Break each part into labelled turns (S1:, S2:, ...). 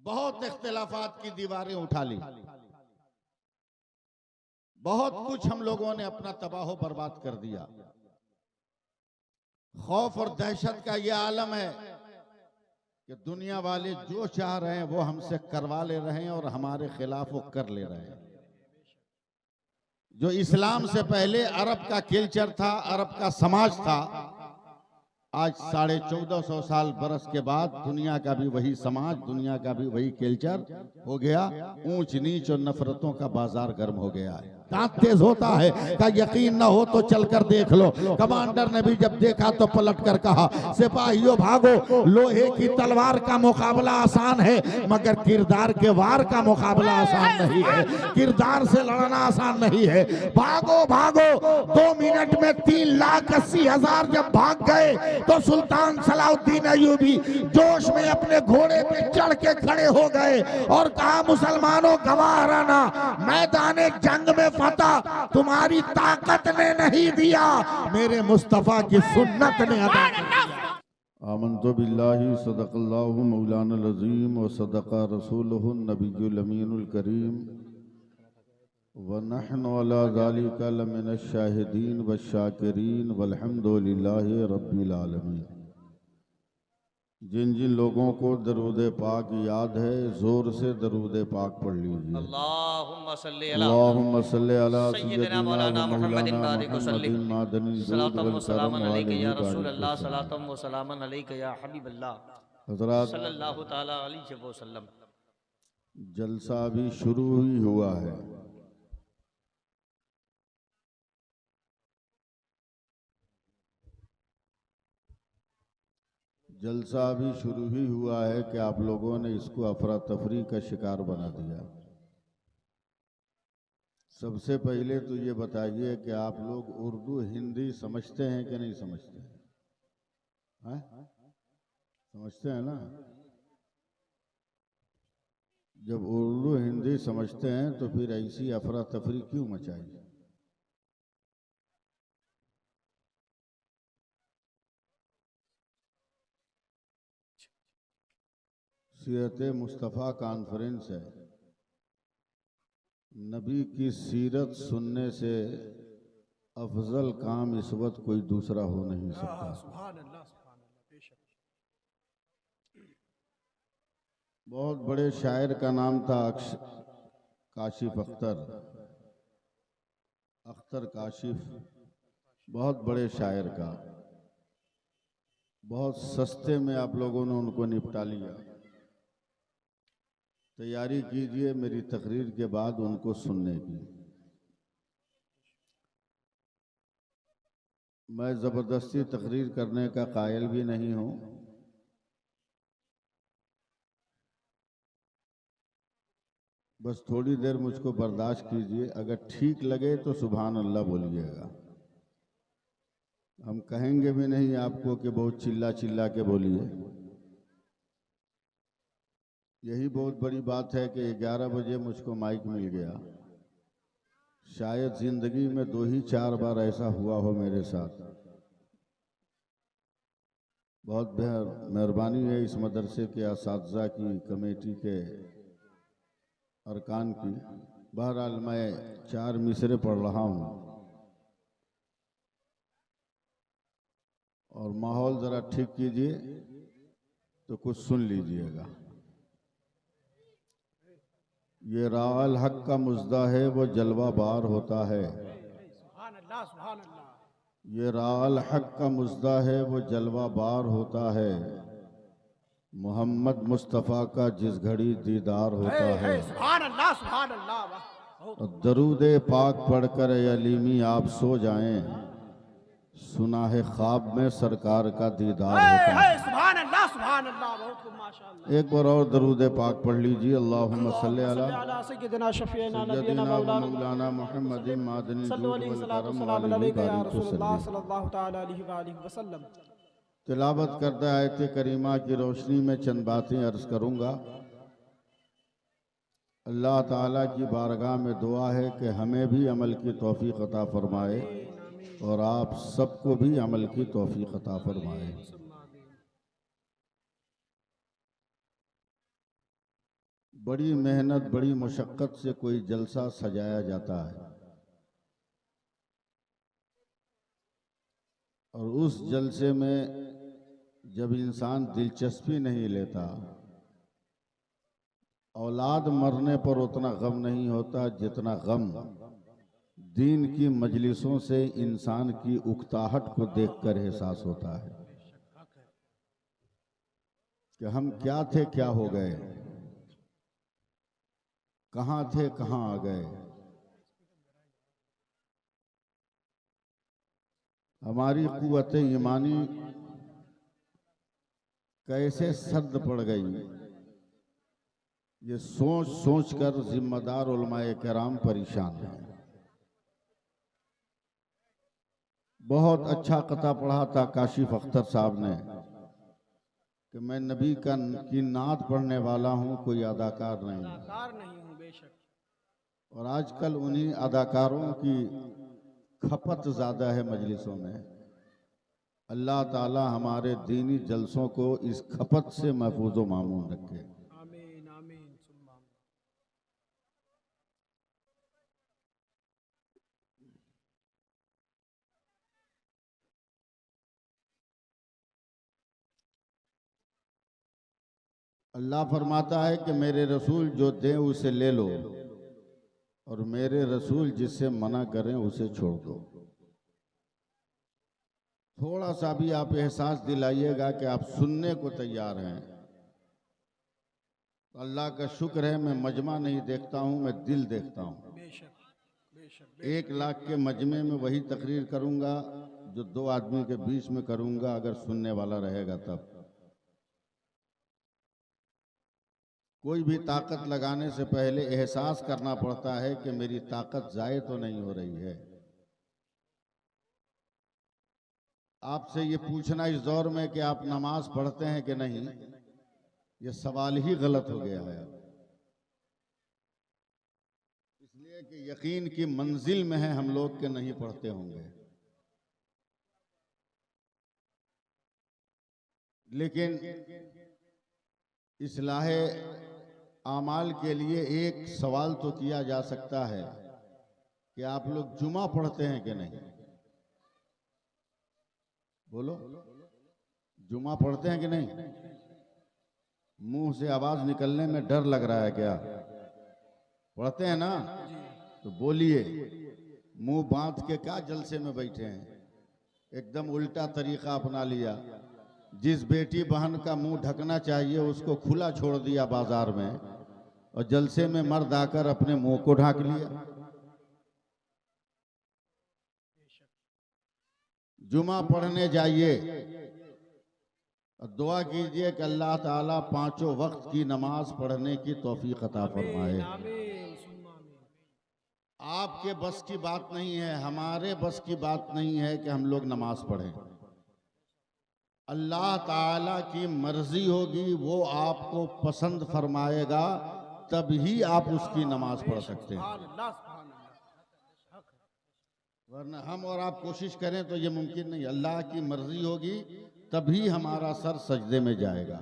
S1: बहुत इख्तिलाफात की दीवारें उठा ली, बहुत कुछ हम लोगों ने अपना तबाह बर्बाद कर दिया। खौफ और दहशत का यह आलम है कि दुनिया वाले जो चाह रहे हैं वो हमसे करवा ले रहे हैं और हमारे खिलाफ वो कर ले रहे हैं। जो इस्लाम से पहले अरब का कल्चर था, अरब का समाज था, आज 1450 साल बरस के बाद दुनिया का भी वही समाज, दुनिया का भी वही कल्चर हो गया। ऊंच नीच और नफरतों का बाजार गर्म हो गया है। दांत तेज होता है का यकीन न हो तो चलकर देख लो। कमांडर ने भी जब देखा तो पलट कर कहा, सिपाहियों भागो, लोहे की तलवार का मुकाबला आसान है मगर किरदार के वार का मुकाबला आसान नहीं है। किरदार से लड़ना आसान नहीं है। भागो भागो। 2 मिनट में 3,80,000 जब भाग गए तो सुल्तान सलाउद्दीन अय्यूबी जोश में अपने घोड़े पे चढ़ के खड़े हो गए और कहा, मुसलमानों गवाह रहना, मैदान जंग में फतह तुम्हारी ताकत ने नहीं दिया, मेरे मुस्तफा की सुन्नत ने अदा किया।
S2: आमन्तु बिल्लाहि सदक़ल्लाहु मौलाना अज़ीम व सदक़ा रसूलुहु नबियुल अमीनुल करीम व नहनु अला ज़ालिका लमिनश शाहिदीन व शाकिरीन वल्हम्दुलिल्लाहि रब्बिल आलमीन। जिन जिन लोगों को दरूद पाक याद है जोर से दरूद पाक पढ़ लीजिए।
S3: अल्लाहुम्मा
S2: सल्ली अला
S3: सय्यिदिना मौलाना मुहम्मदिन बारिक वसल्लिम
S2: मादनी
S3: सलातम व सलामन अलैका या रसूल अल्लाह सलातम व सलामन अलैका या हबीब अल्लाह
S2: हज़रात,
S3: सल्लल्लाहु ताला अलैहि वसल्लम।
S2: जलसा भी शुरू ही हुआ है। जलसा भी शुरू ही हुआ है कि आप लोगों ने इसको अफरा तफरी का शिकार बना दिया। सबसे पहले तो ये बताइए कि आप लोग उर्दू हिंदी समझते हैं कि नहीं समझते हैं? समझते हैं ना? जब उर्दू हिंदी समझते हैं तो फिर ऐसी अफरा तफरी क्यों मचाई? सीरत मुस्तफ़ा कॉन्फ्रेंस है। नबी की सीरत सुनने से अफजल काम इस वक्त कोई दूसरा हो नहीं सकता। बहुत बड़े शायर का नाम था काशिफ अख्तर काशिफ, बहुत बड़े शायर का। बहुत सस्ते में आप लोगों ने उनको निपटा लिया। तैयारी कीजिए मेरी तकरीर के बाद उनको सुनने की। मैं ज़बरदस्ती तकरीर करने का कायल भी नहीं हूँ। बस थोड़ी देर मुझको बर्दाश्त कीजिए। अगर ठीक लगे तो सुभान अल्लाह बोलिएगा। हम कहेंगे भी नहीं आपको कि बहुत चिल्ला चिल्ला के बोलिए। यही बहुत बड़ी बात है कि 11 बजे मुझको माइक मिल गया। शायद जिंदगी में 2 ही 4 बार ऐसा हुआ हो मेरे साथ। बहुत मेहरबानी है इस मदरसे के असातिज़ा की, कमेटी के अरकान की। बहरहाल मैं 4 मिसरे पढ़ रहा हूँ और माहौल ज़रा ठीक कीजिए तो कुछ सुन लीजिएगा। ये राअल हक का मुज़दा है वो जलवा बार होता है। ये राअल हक का मुज़दा है वो जलवा बार होता है। मोहम्मद मुस्तफ़ा का जिस घड़ी दीदार होता है। दरूद पाक पढ़कर अलीमी आप सो जाएं, सुना है ख्वाब में सरकार का दीदार होता है। एक बार और दरूद पाक पढ़ लीजिए। अल्लाहुम्मा सल्ली अला सय्यिदिना मौलाना मुहम्मदिन मादनी जूद वल करम वालिही बारिक वसल्लम। तिलावत करदा आयत करीमा की रोशनी में चंद बातें अर्ज करूंगा। अल्लाह ताला की बारगाह में दुआ है कि हमें भी अमल की तौफीक अता फरमाए और आप सबको भी अमल की तौफीक अता फरमाए। बड़ी मेहनत बड़ी मशक्क़त से कोई जलसा सजाया जाता है और उस जलसे में जब इंसान दिलचस्पी नहीं लेता, औलाद मरने पर उतना गम नहीं होता जितना गम दीन की मजलिसों से इंसान की उकताहट को देखकर एहसास होता है कि हम क्या थे क्या हो गए, कहाँ थे कहाँ आ गए। हमारी कुव्वत ईमानी कैसे सद पड़ गई, ये सोच सोच कर जिम्मेदार उलमाए किराम परेशान हैं। बहुत अच्छा कथा पढ़ा था काशिफ अख्तर साहब ने कि मैं नबी की नात पढ़ने वाला हूँ, कोई अदाकार नहीं हूँ बेशक। और आजकल उन्हीं अदाकारों की खपत ज़्यादा है मजलिसों में। अल्लाह ताला हमारे दीनी जलसों को इस खपत से महफूज व मामून रखे।
S4: आमीन आमीन सुम्मा आमीन।
S2: अल्लाह फरमाता है कि मेरे रसूल जो दें उसे ले लो और मेरे रसूल जिससे मना करें उसे छोड़ दो। थोड़ा सा भी आप एहसास दिलाइएगा कि आप सुनने को तैयार हैं। अल्लाह का शुक्र है मैं मजमा नहीं देखता हूं, मैं दिल देखता हूं।
S4: बेशक बेशक
S2: 1 लाख के मजमे में वही तकरीर करूंगा जो 2 आदमी के बीच में करूंगा, अगर सुनने वाला रहेगा तब। कोई भी ताकत लगाने से पहले एहसास करना पड़ता है कि मेरी ताकत ज़ाय तो नहीं हो रही है। आपसे ये पूछना इस दौर में कि आप नमाज पढ़ते हैं कि नहीं, ये सवाल ही गलत हो गया है। इसलिए कि यकीन की मंजिल में है हम लोग के नहीं पढ़ते होंगे। लेकिन इस्लाहे आमाल के लिए एक सवाल तो किया जा सकता है कि आप लोग जुमा पढ़ते हैं कि नहीं। बोलो, जुमा पढ़ते हैं कि नहीं? मुंह से आवाज निकलने में डर लग रहा है क्या? पढ़ते हैं ना? तो बोलिए। मुंह बांध के क्या जलसे में बैठे हैं? एकदम उल्टा तरीका अपना लिया। जिस बेटी बहन का मुंह ढकना चाहिए उसको खुला छोड़ दिया बाजार में, और जलसे में मर्द आकर अपने मुंह को ढाक लिया। जुमा पढ़ने जाइए और दुआ कीजिए कि अल्लाह ताला 5 वक्त की नमाज पढ़ने की तौफीक अता फरमाए।
S4: आमीन सुम्मा आमीन।
S2: आपके बस की बात नहीं है, हमारे बस की बात नहीं है कि हम लोग नमाज पढ़ें। अल्लाह ताला की मर्जी होगी, वो आपको पसंद फरमाएगा, तभी आप उसकी नमाज पढ़ सकते हैं।
S4: सुभान अल्लाह सुभान अल्लाह।
S2: वरना हम और आप कोशिश करें तो ये मुमकिन नहीं। अल्लाह की मर्जी होगी तभी हमारा सर सजदे में जाएगा।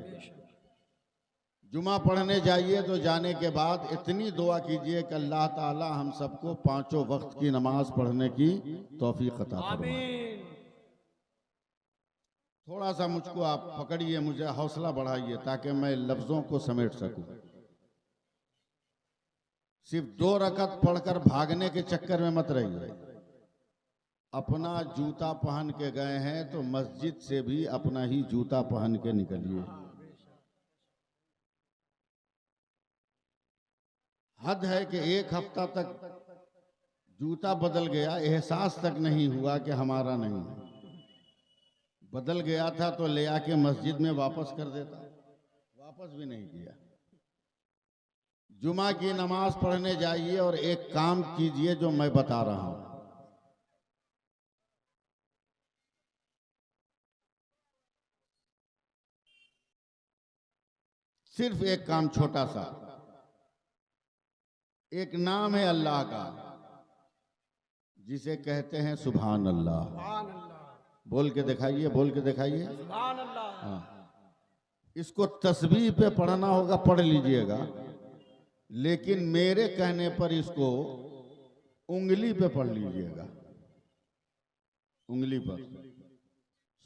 S2: जुमा पढ़ने जाइए तो जाने के बाद इतनी दुआ कीजिए कि अल्लाह ताला हम सबको 5 वक्त की नमाज पढ़ने की तौफीक अता फरमाए।
S4: आमीन।
S2: थोड़ा सा मुझको आप पकड़िए, मुझे हौसला बढ़ाइए ताकि मैं लफ्जों को समेट सकूं। सिर्फ 2 रकत पढ़कर भागने के चक्कर में मत रहिए। अपना जूता पहन के गए हैं तो मस्जिद से भी अपना ही जूता पहन के निकलिए। हद है कि 1 हफ्ता तक जूता बदल गया, एहसास तक नहीं हुआ कि हमारा नहीं है। बदल गया था तो ले आके मस्जिद में वापस कर देता, वापस भी नहीं किया। जुमा की नमाज पढ़ने जाइए और एक काम कीजिए जो मैं बता रहा हूं। सिर्फ एक काम छोटा सा, एक नाम है अल्लाह का जिसे कहते हैं सुभान अल्लाह।
S4: सुभान अल्लाह
S2: बोल के दिखाइए, बोल के दिखाइए।
S4: सुभान अल्लाह।
S2: हाँ, इसको तस्बीह पे पढ़ना होगा, पढ़ लीजिएगा।
S1: लेकिन मेरे कहने पर इसको उंगली पे पढ़ लीजिएगा, उंगली पर।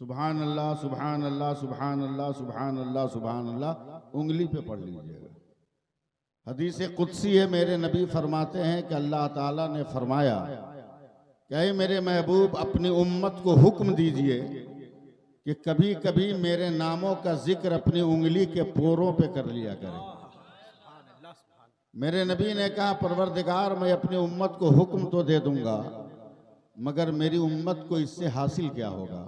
S1: सुभान अल्लाह सुभान अल्लाह सुभान अल्लाह सुभान अल्लाह सुभान अल्लाह उंगली पे पढ़ लीजिएगा। हदीस कुदसी है, मेरे नबी फरमाते हैं कि अल्लाह ताला ने फरमाया कि ऐ मेरे महबूब अपनी उम्मत को हुक्म दीजिए कि कभी कभी मेरे नामों का जिक्र अपनी उंगली के पोरों पे कर लिया करें। मेरे नबी ने कहा परवरदिगार मैं अपनी उम्मत को हुक्म तो दे दूंगा मगर मेरी उम्मत को इससे हासिल क्या होगा।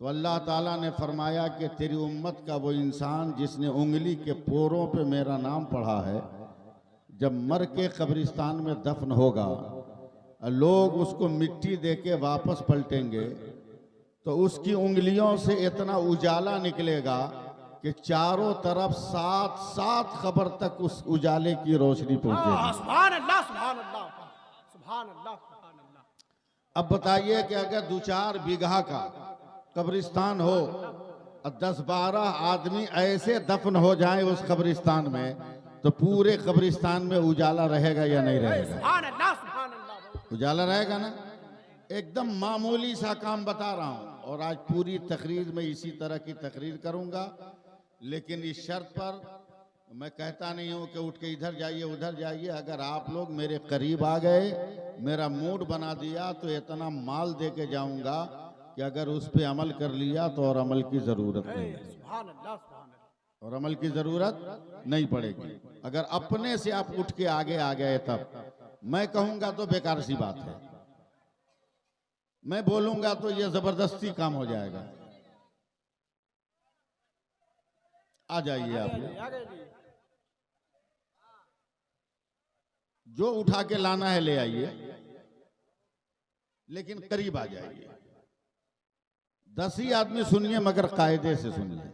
S1: तो अल्लाह ताला ने फरमाया कि तेरी उम्मत का वो इंसान जिसने उंगली के पोरों पे मेरा नाम पढ़ा है, जब मर के कब्रिस्तान में दफन होगा लोग उसको मिट्टी दे के वापस पलटेंगे तो उसकी उंगलियों से इतना उजाला निकलेगा कि चारों तरफ 7-7 कब्र तक उस उजाले की रोशनी पहुंचेगी।
S4: सुभान अल्लाह सुभान अल्लाह सुभान अल्लाह सुभान अल्लाह।
S1: अब बताइए कि अगर 2-4 बीघा का कब्रिस्तान हो और 10-12 आदमी ऐसे दफन हो जाएं उस कब्रिस्तान में तो पूरे कब्रिस्तान में उजाला रहेगा या नहीं रहेगा?
S4: सुभान अल्लाह सुभान अल्लाह।
S1: उजाला रहेगा ना। एकदम मामूली सा काम बता रहा हूं और आज पूरी तकरीर में इसी तरह की तकरीर करूंगा, लेकिन इस शर्त पर मैं कहता नहीं हूं कि उठ के इधर जाइए उधर जाइए। अगर आप लोग मेरे करीब आ गए, मेरा मूड बना दिया तो इतना माल दे के जाऊंगा कि अगर उस पे अमल कर लिया तो और अमल की जरूरत नहीं,
S4: सुभान अल्लाह सुभान अल्लाह।
S1: और अमल की जरूरत नहीं पड़ेगी। अगर अपने से आप उठ के आगे आ गए तब मैं कहूंगा तो बेकार सी बात है, मैं बोलूंगा तो ये जबरदस्ती काम हो जाएगा। आ जाइए आप लोग,
S4: आगे जी।
S1: जो उठा के लाना है ले आइए, लेकिन करीब आ जाइए। 10 ही आदमी सुनिए मगर कायदे से सुनिए,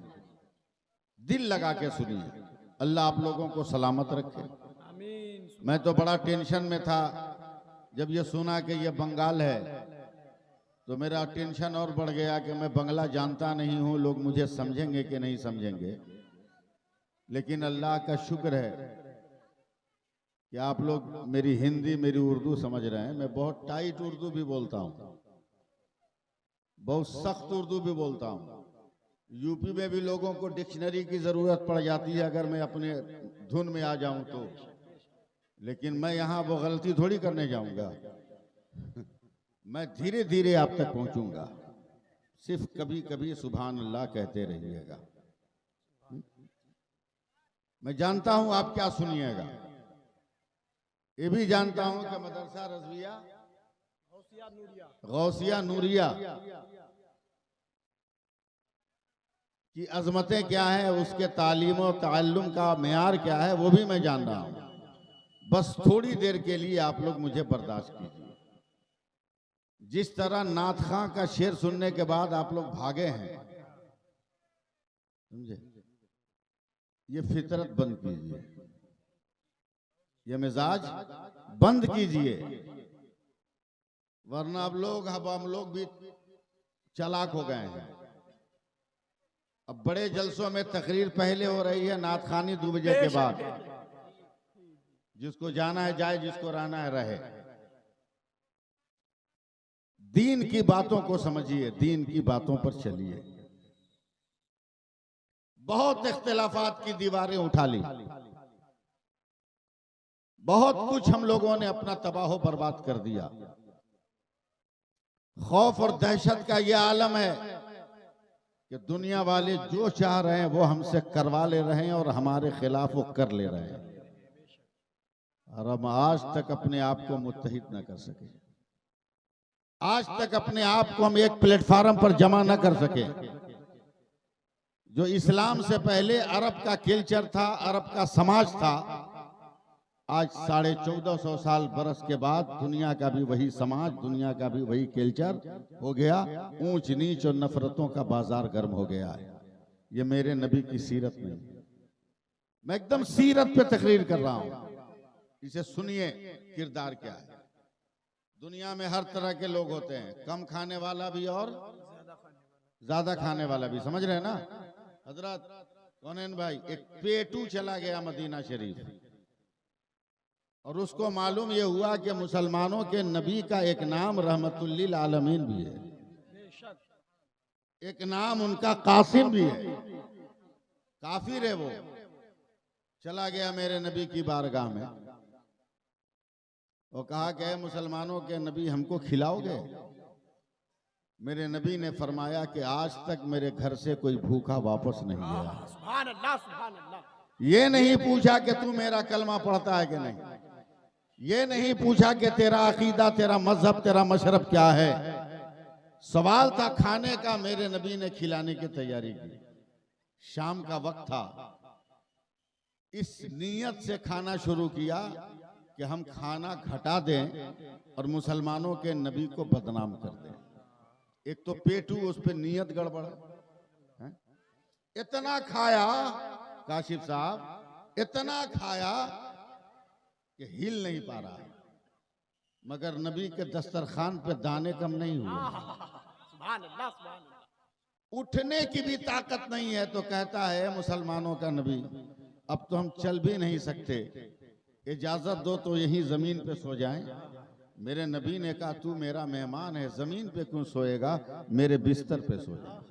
S1: दिल लगा के सुनिए। अल्लाह आप लोगों को सलामत रखे।
S4: आमीन।
S1: मैं तो बड़ा टेंशन में था जब ये सुना कि ये बंगाल है, तो मेरा टेंशन और बढ़ गया कि मैं बंगला जानता नहीं हूं, लोग मुझे समझेंगे कि नहीं समझेंगे। लेकिन अल्लाह का शुक्र है कि आप लोग मेरी हिंदी मेरी उर्दू समझ रहे हैं। मैं बहुत टाइट उर्दू भी बोलता हूं, बहुत सख्त उर्दू भी बोलता हूं। यूपी में भी लोगों को डिक्शनरी की जरूरत पड़ जाती है अगर मैं अपने धुन में आ जाऊं तो, लेकिन मैं यहां वो गलती थोड़ी करने जाऊंगा। मैं धीरे धीरे आप तक पहुंचूंगा, सिर्फ कभी कभी सुभान अल्लाह कहते रहिएगा। मैं जानता हूं आप क्या सुनिएगा, ये भी जानता हूं कि मदरसा रज़विया गौसिया नूरिया की अजमतें क्या है, उसके तालीम और ताल्लुम का मेयार क्या है, वो भी मैं जान रहा हूं। बस थोड़ी देर के लिए आप लोग मुझे बर्दाश्त कीजिए। जिस तरह नाथ खां का शेर सुनने के बाद आप लोग भागे हैं, समझे, ये फितरत बंद कीजिए, ये मिजाज बंद कीजिए, वरना अब हम लोग भी चालाक हो गए हैं। अब बड़े जलसों में तकरीर पहले हो रही है, नात खानी 2 बजे के बाद। जिसको जाना है जाए, जिसको रहना है रहे। दीन की बातों को समझिए, दीन की बातों पर चलिए। बहुत इख्तिलाफात की दीवारें उठा ली, बहुत कुछ हम लोगों ने अपना तबाह बर्बाद कर दिया। खौफ और दहशत का यह आलम है कि दुनिया वाले जो चाह रहे हैं वो हमसे करवा ले रहे हैं और हमारे खिलाफ वो कर ले रहे हैं, और हम आज तक अपने आप को मुत्तहिद न कर सके। आज तक अपने आप को हम एक प्लेटफार्म पर जमा न कर सके। जो इस्लाम से पहले अरब का कल्चर था, अरब का समाज था, आज 1450 साल बरस के बाद दुनिया का भी वही समाज, दुनिया का भी वही कल्चर हो गया। ऊंच नीच और नफरतों का बाजार गर्म हो गया है। ये मेरे नबी की सीरत नहीं, मैं एकदम सीरत पे तकरीर कर रहा हूं। इसे सुनिए, किरदार क्या है। दुनिया में हर तरह के लोग होते हैं, कम खाने वाला भी और ज्यादा खाने वाला भी, समझ रहे हैं ना हजरत? कौन भाई, एक पेटू चला गया मदीना शरीफ, और उसको मालूम ये हुआ कि मुसलमानों के नबी का एक नाम रहमतुल्लिल आलमीन भी है,
S4: बेशक
S1: एक नाम उनका कासिम भी है। काफिर है वो। चला गया मेरे नबी की बारगाह में, वो कहा कि मुसलमानों के नबी हमको खिलाओगे? मेरे नबी ने फरमाया कि आज तक मेरे घर से कोई भूखा वापस नहीं गया।
S4: सुभान अल्लाह, सुभान अल्लाह।
S1: ये नहीं पूछा कि तू मेरा कलमा पढ़ता है कि नहीं, ये नहीं पूछा कि तेरा अकीदा, तेरा मजहब, तेरा मशरब क्या है। सवाल था खाने का, मेरे नबी ने खिलाने की तैयारी की। शाम का वक्त था, इस नीयत से खाना शुरू किया कि हम खाना घटा दें और मुसलमानों के नबी को बदनाम कर दें। एक तो पेटू, उस पे नीयत गड़बड़ है। इतना खाया काशिफ साहब, इतना खाया कि हिल नहीं पा रहा, मगर नबी के दस्तरखान पे दाने कम नहीं हुए।
S4: सुभान अल्लाह, सुभान अल्लाह।
S1: उठने की भी ताकत नहीं है, तो कहता है मुसलमानों का नबी, अब तो हम चल भी नहीं सकते, इजाजत दो तो यही जमीन पे सो जाएं। मेरे नबी ने कहा तू मेरा मेहमान है, जमीन पे क्यों सोएगा, मेरे बिस्तर पे सो जा।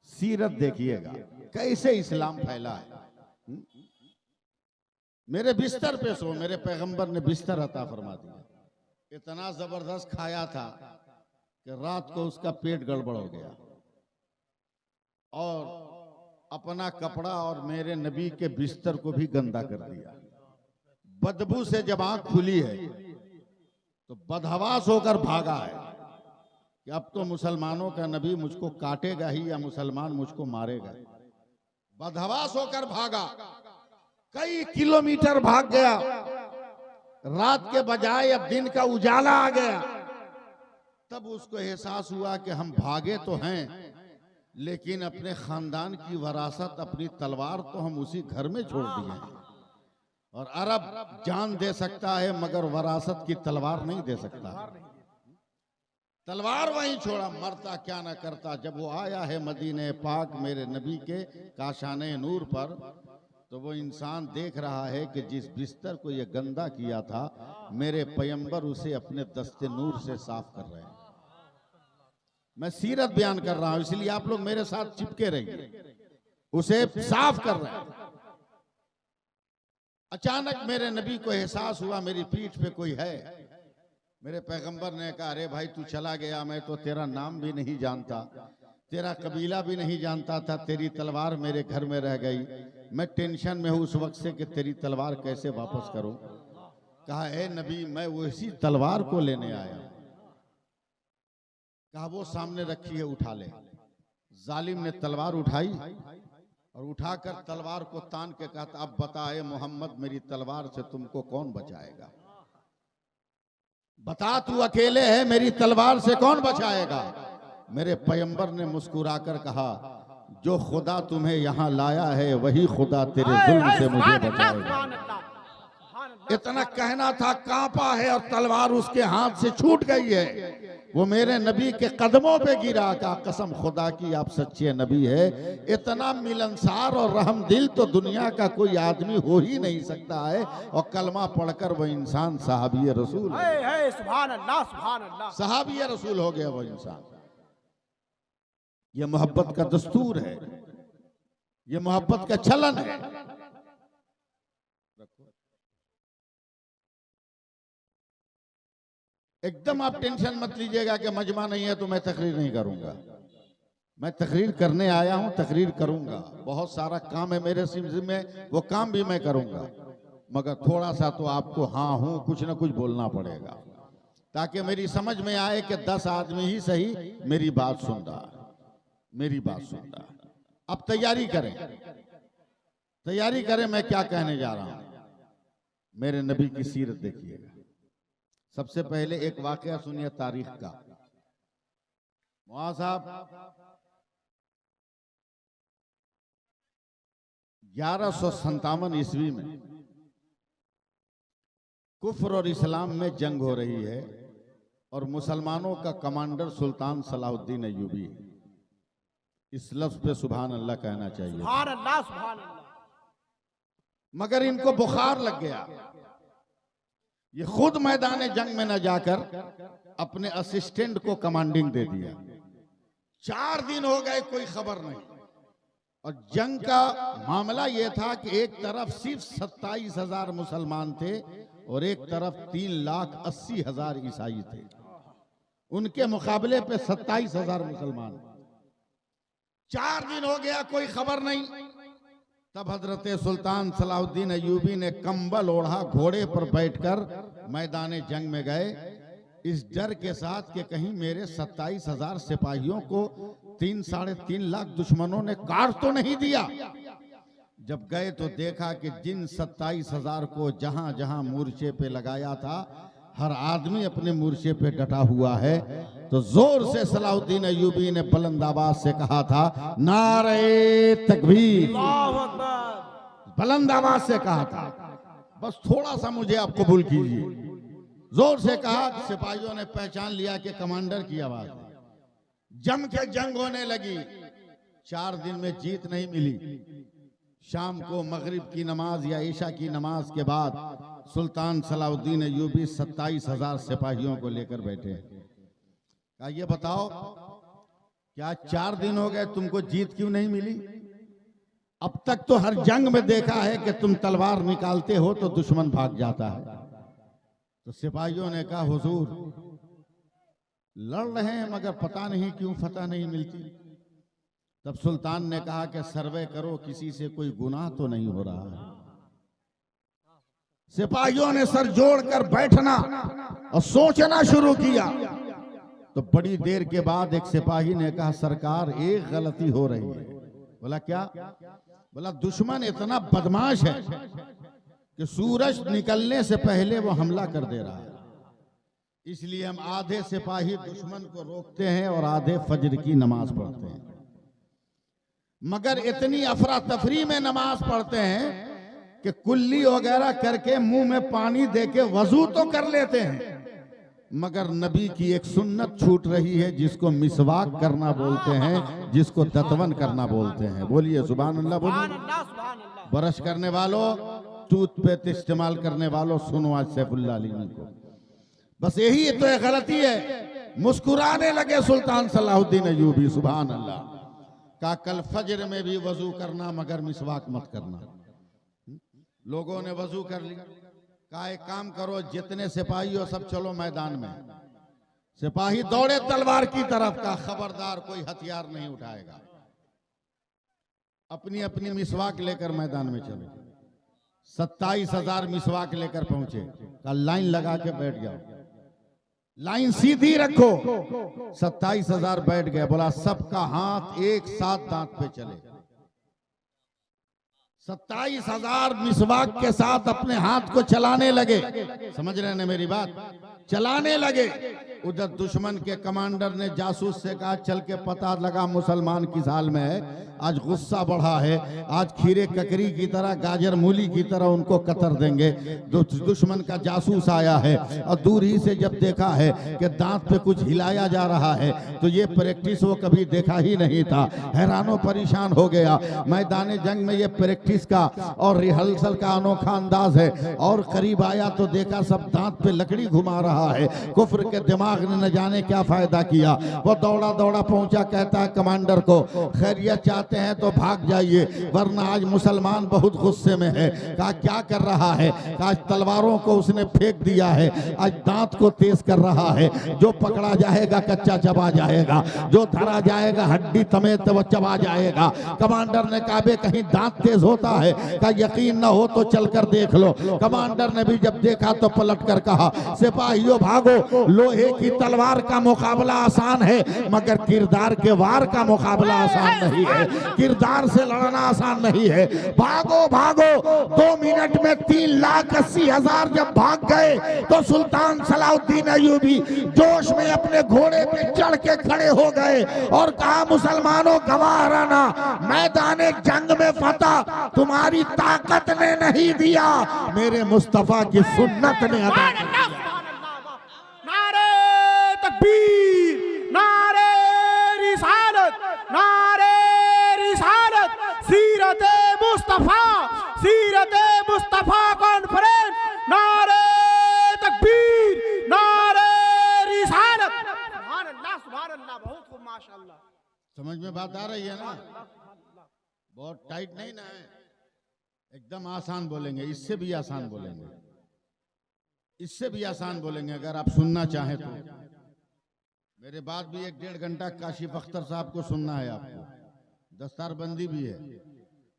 S1: सीरत देखिएगा कैसे इस्लाम फैला है। मेरे बिस्तर पे सो, मेरे पैगंबर ने बिस्तर अता फरमा दिया। इतना जबरदस्त खाया था कि रात को उसका पेट गड़बड़ हो गया और अपना कपड़ा और मेरे नबी के बिस्तर को भी गंदा कर दिया। बदबू से जब आंख खुली है तो बदहवास होकर भागा है कि अब तो मुसलमानों का नबी मुझको काटेगा ही या मुसलमान मुझको मारेगा। बदहवास होकर भागा, कई किलोमीटर भाग गया। रात के बजाय अब दिन का उजाला आ गया। तब उसको एहसास हुआ कि हम भागे तो हैं, लेकिन अपने खानदान की वरासत, अपनी तलवार तो हम उसी घर में छोड़ दिए हैं। और अरब जान दे सकता है मगर वरासत की तलवार नहीं दे सकता। तलवार वहीं छोड़ा, मरता क्या ना करता। जब वो आया है मदीने पाक मेरे नबी के काशाने नूर पर, तो वो इंसान देख रहा है कि जिस बिस्तर को ये गंदा किया था, मेरे पैगंबर उसे अपने दस्ते नूर से साफ कर रहे हैं। मैं सीरत बयान कर रहा हूं, इसलिए आप लोग मेरे साथ चिपके रहिए। उसे साफ कर रहे हैं। अचानक मेरे नबी को एहसास हुआ मेरी पीठ पे कोई है। मेरे पैगंबर ने कहा अरे भाई तू चला गया, मैं तो तेरा नाम भी नहीं जानता, तेरा कबीला भी नहीं जानता था, तेरी तलवार मेरे घर में रह गई। मैं टेंशन में हूं उस वक्त से कि तेरी तलवार कैसे वापस करूं। कहा ए नबी मैं वैसी तलवार को लेने आया। कहा वो सामने रखी है, उठा ले। जालिम ने तलवार उठाई और उठाकर तलवार को तान के कहा अब बताए मोहम्मद मेरी तलवार से तुमको कौन बचाएगा। बता तू अकेले है, मेरी तलवार से कौन बचाएगा। मेरे पैगंबर ने मुस्कुराकर कहा जो खुदा तुम्हें यहाँ लाया है वही खुदा तेरे जुल्म से मुझे बचाएगा। इतना कहना था, कांपा है और तलवार उसके हाथ से छूट गई है। वो मेरे नबी के कदमों पे गिरा। का कसम खुदा की आप सच्चे नबी है। इतना मिलनसार और रहम दिल तो दुनिया का कोई आदमी हो ही नहीं सकता है। और कलमा पढ़कर वो इंसान सहाबी रसूल है।
S4: सुभान अल्लाह, सुभान अल्लाह।
S1: सहाबी रसूल हो गया वो इंसान। ये मोहब्बत का दस्तूर है, ये मोहब्बत का चलन है। एकदम आप टेंशन मत लीजिएगा कि मजमा नहीं है तो मैं तकरीर नहीं करूंगा। मैं तकरीर करने आया हूं, तकरीर करूंगा। बहुत सारा काम है मेरे जिम्मे, वो काम भी मैं करूंगा, मगर थोड़ा सा तो आपको हाँ हूं कुछ ना कुछ बोलना पड़ेगा, ताकि मेरी समझ में आए कि 10 आदमी ही सही मेरी बात सुन रहा, मेरी बात सुन रहा। अब तैयारी करें, तैयारी करें। मैं क्या कहने जा रहा हूं, मेरे नबी की सीरत देखिएगा। सबसे पहले एक वाकया सुनिए तारीख का। मुआ साहब 1157 ईस्वी में कुफ्र और इस्लाम में जंग हो रही है और मुसलमानों का कमांडर सुल्तान सलाहुद्दीन अय्यूबी है। इस लफ्ज पे सुभान अल्लाह कहना चाहिए।
S4: सुभान अल्लाह, सुभान अल्लाह।
S1: मगर इनको बुखार लग गया, ये खुद मैदान जंग में न जाकर अपने असिस्टेंट को कमांडिंग दे दिया। 4 दिन हो गए कोई खबर नहीं। और जंग का मामला यह था कि एक तरफ सिर्फ 27,000 मुसलमान थे और एक तरफ 3,80,000 ईसाई थे। उनके मुकाबले पे 27,000 मुसलमान। 4 दिन हो गया कोई खबर नहीं। तब हजरत सुल्तान सलाहुद्दीन अय्यूबी ने कंबल ओढ़ा, घोड़े पर बैठकर मैदान जंग में गए, इस डर के साथ कि कहीं मेरे 27,000 सिपाहियों को 3-3.5 लाख दुश्मनों ने काट तो नहीं दिया। जब गए तो देखा कि जिन 27,000 को जहां जहां मूर्छे पे लगाया था, हर आदमी अपने मूर्छे पे डटा हुआ है। तो जोर से सलाहुद्दीन अय्यूबी ने बुलंद आवाज से कहा था, नारे तकबीर। बुलंद आवाज से कहा था। बस थोड़ा सा मुझे आप कबूल कीजिए। जोर से कहा, सिपाहियों ने पहचान लिया कि कमांडर की आवाज है। जम के जंग होने लगी। 4 दिन में जीत नहीं मिली। शाम को मगरिब की नमाज या ईशा की नमाज के बाद सुल्तान सलाहुद्दीन अय्यूबी 27,000 सिपाहियों को लेकर बैठे। कहा, ये बताओ क्या 4 दिन हो गए तुमको जीत क्यों नहीं मिली? अब तक तो हर जंग में देखा है कि तुम तलवार निकालते हो तो दुश्मन भाग जाता है। तो सिपाहियों ने कहा, हुजूर लड़ रहे हैं मगर पता नहीं क्यों फतह नहीं मिलती। तब सुल्तान ने कहा कि सर्वे करो, किसी से कोई गुनाह तो नहीं हो रहा है। सिपाहियों ने सर जोड़कर बैठना और सोचना शुरू किया। तो बड़ी देर के बाद एक सिपाही ने कहा, सरकार एक गलती हो रही है। बोला क्या? बोला दुश्मन इतना बदमाश है कि सूरज निकलने से पहले वो हमला कर दे रहा है। इसलिए हम आधे सिपाही दुश्मन को रोकते हैं और आधे फजर की नमाज पढ़ते हैं। मगर इतनी अफरा तफरी में नमाज पढ़ते हैं कि कुल्ली वगैरह करके मुंह में पानी देके वजू तो कर लेते हैं, मगर नबी की एक सुन्नत छूट रही है जिसको मिसवाक करना बोलते हैं, जिसको दतवन करना बोलते हैं। बोलिए सुभान अल्लाह। बोलिए। ब्रश करने वालों, टूथपेस्ट इस्तेमाल करने वालों, सुनो आज सैफुल्लाह अलीमी को। बस यही तो एक गलती है। मुस्कुराने लगे सुल्तान सलाहुद्दीन अय्यूबी। सुभान अल्लाह। का कल फजर में भी वजू करना मगर मिसवाक मत करना। लोगों ने वजू कर लिया। कहा एक काम करो, जितने सिपाही हो सब चलो मैदान में। सिपाही दौड़े तलवार की तरफ। का खबरदार कोई हथियार नहीं उठाएगा। अपनी अपनी मिसवाक लेकर मैदान में चले। 27,000 मिसवाक लेकर पहुंचे। का लाइन लगा के बैठ जाओ, लाइन सीधी रखो। 27,000 बैठ गए। बोला सबका हाथ एक साथ दांत पे चले। 27,000 मिसवाक के साथ अपने हाथ को चलाने लगे। समझ रहे हैं मेरी बात? चलाने लगे। उधर दुश्मन के कमांडर ने जासूस से कहा, चल के पता लगा मुसलमान किस हाल में है। आज गुस्सा बढ़ा है, आज खीरे ककरी की तरह, गाजर मूली की तरह उनको कतर देंगे। दुश्मन का जासूस आया है और दूर ही से जब देखा है कि दांत पे कुछ हिलाया जा रहा है तो ये प्रैक्टिस वो कभी देखा ही नहीं था। हैरानो परेशान हो गया। मैदान जंग में ये प्रैक्टिस का और रिहर्सल का अनोखा अंदाज है। और करीब आया तो देखा सब दांत पे लकड़ी घुमा रहा है। कुफ्र के दिमाग ने न जाने क्या फायदा किया। वो दौड़ा दौड़ा पहुंचा, कहता है कमांडर को, खैरियत चाहते हैं तो भाग जाइए वरना आज मुसलमान बहुत गुस्से में है। कहा क्या कर रहा है? आज तलवारों को उसने फेंक दिया है, आज दांत को तेज कर रहा है। जो पकड़ा जाएगा कच्चा चबा जाएगा, जो धरा जाएगा हड्डी समेत वो चबा जाएगा। कमांडर ने कहा, कहीं दांत तेज होता है? कहा यकीन न हो तो चलकर देख लो। कमांडर ने भी जब देखा तो पलट कर कहा, सिपाहियों भागो, लोहे की तलवार का मुकाबला आसान है मगर किरदार के वार का मुकाबला आसान नहीं है। किरदार से लड़ना आसान नहीं है। भागो भागो। 2 मिनट में 3,80,000 जब भाग गए तो सुल्तान सलाहुद्दीन अय्यूबी जोश में अपने घोड़े पे चढ़ के खड़े हो गए और कहा, मुसलमानों गवाह रहना, मैदान जंग में फतह तुम्हारी ताकत ने नहीं दिया, मेरे मुस्तफा की सुन्नत ने अदा किया।
S4: नारे तकबीर, नारे रिसालत, नारे रिसालत, सीरते मुस्तफा, सीरते मुस्तफा कॉन्फ्रेंस, नारे तकबीर।
S1: समझ में बात आ रही है ना? बहुत टाइट नहीं ना है, एकदम आसान बोलेंगे, इससे भी आसान बोलेंगे, इससे भी आसान बोलेंगे अगर आप सुनना चाहें तो। मेरे बाद भी 1-1.5 घंटा काशिफ अख्तर साहब को सुनना है आपको, दस्तारबंदी भी है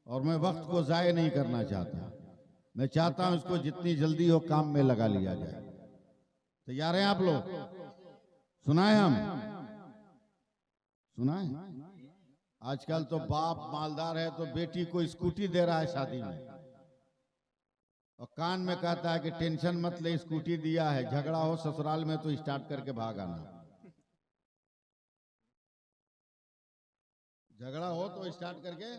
S1: और मैं वक्त को जाया नहीं करना चाहता। मैं चाहता हूं इसको जितनी जल्दी हो काम में लगा लिया जाए। तैयार हैं आप लोग? सुनाए हम? सुनाए? आजकल तो बाप मालदार है तो बेटी को स्कूटी दे रहा है शादी में, और कान में कहता है कि टेंशन मत ले, स्कूटी दिया है, झगड़ा हो ससुराल में तो स्टार्ट करके भाग आना, झगड़ा हो तो स्टार्ट करके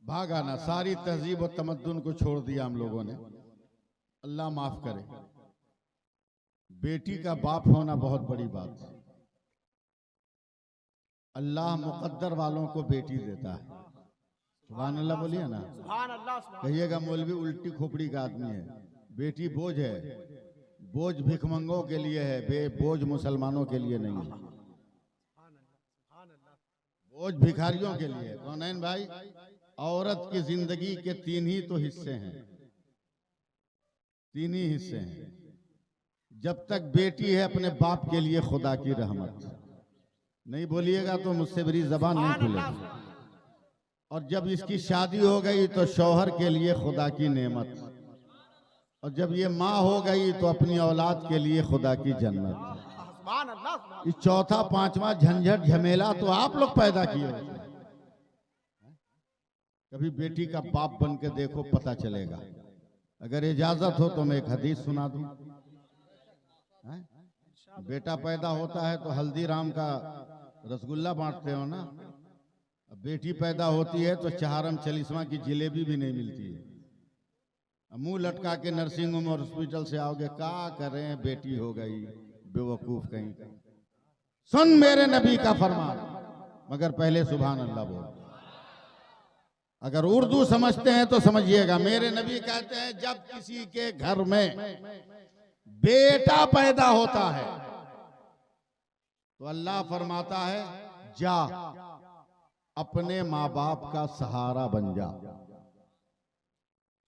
S1: भाग आना। सारी तहजीब और तमद्दुन को छोड़ दिया हम लोगों ने, अल्लाह माफ करे। बेटी का बाप होना बहुत बड़ी बात है। अल्लाह मुकद्दर वालों को बेटी देता है। सुभान अल्लाह बोलिए ना,
S4: सुभान अल्लाह, सुभान
S1: कहिएगा मौलवी उल्टी खोपड़ी का आदमी है। बेटी बोझ है, बोझ भिखमंगों के लिए है, बोझ मुसलमानों के लिए नहीं है, बोझ भिखारियों के लिए है। कौनैन भाई, औरत की जिंदगी के 3 ही तो हिस्से हैं, 3 ही हिस्से हैं। जब तक बेटी है अपने बाप के लिए खुदा की रहमत, नहीं बोलिएगा तो मुझसे मेरी जबान नहीं खुलेगी। और जब इसकी शादी हो गई तो शौहर के लिए खुदा की नेमत, और जब ये माँ हो गई तो अपनी औलाद के लिए खुदा की जन्नत।
S4: सुभान अल्लाह, सुभान
S1: इस चौथा पांचवा झंझट झमेला तो आप लोग पैदा किए। कभी बेटी का बाप बन के देखो, पता चलेगा। अगर इजाजत हो तो मैं एक हदीस सुना दूं। बेटा पैदा होता है तो हल्दीराम का रसगुल्ला बांटते हो ना, अब बेटी पैदा होती है तो चहारम चालीसवां की जिलेबी भी नहीं मिलती है। मुंह लटका के नर्सिंग होम और हॉस्पिटल से आओगे, क्या करें बेटी हो गई, बेवकूफ कहीं। सुन मेरे नबी का फरमान, मगर पहले सुभान अल्लाह बोल। अगर उर्दू समझते हैं तो समझिएगा। मेरे नबी कहते हैं जब किसी के घर में बेटा पैदा होता है तो अल्लाह फरमाता है जा अपने माँ बाप का सहारा बन जा।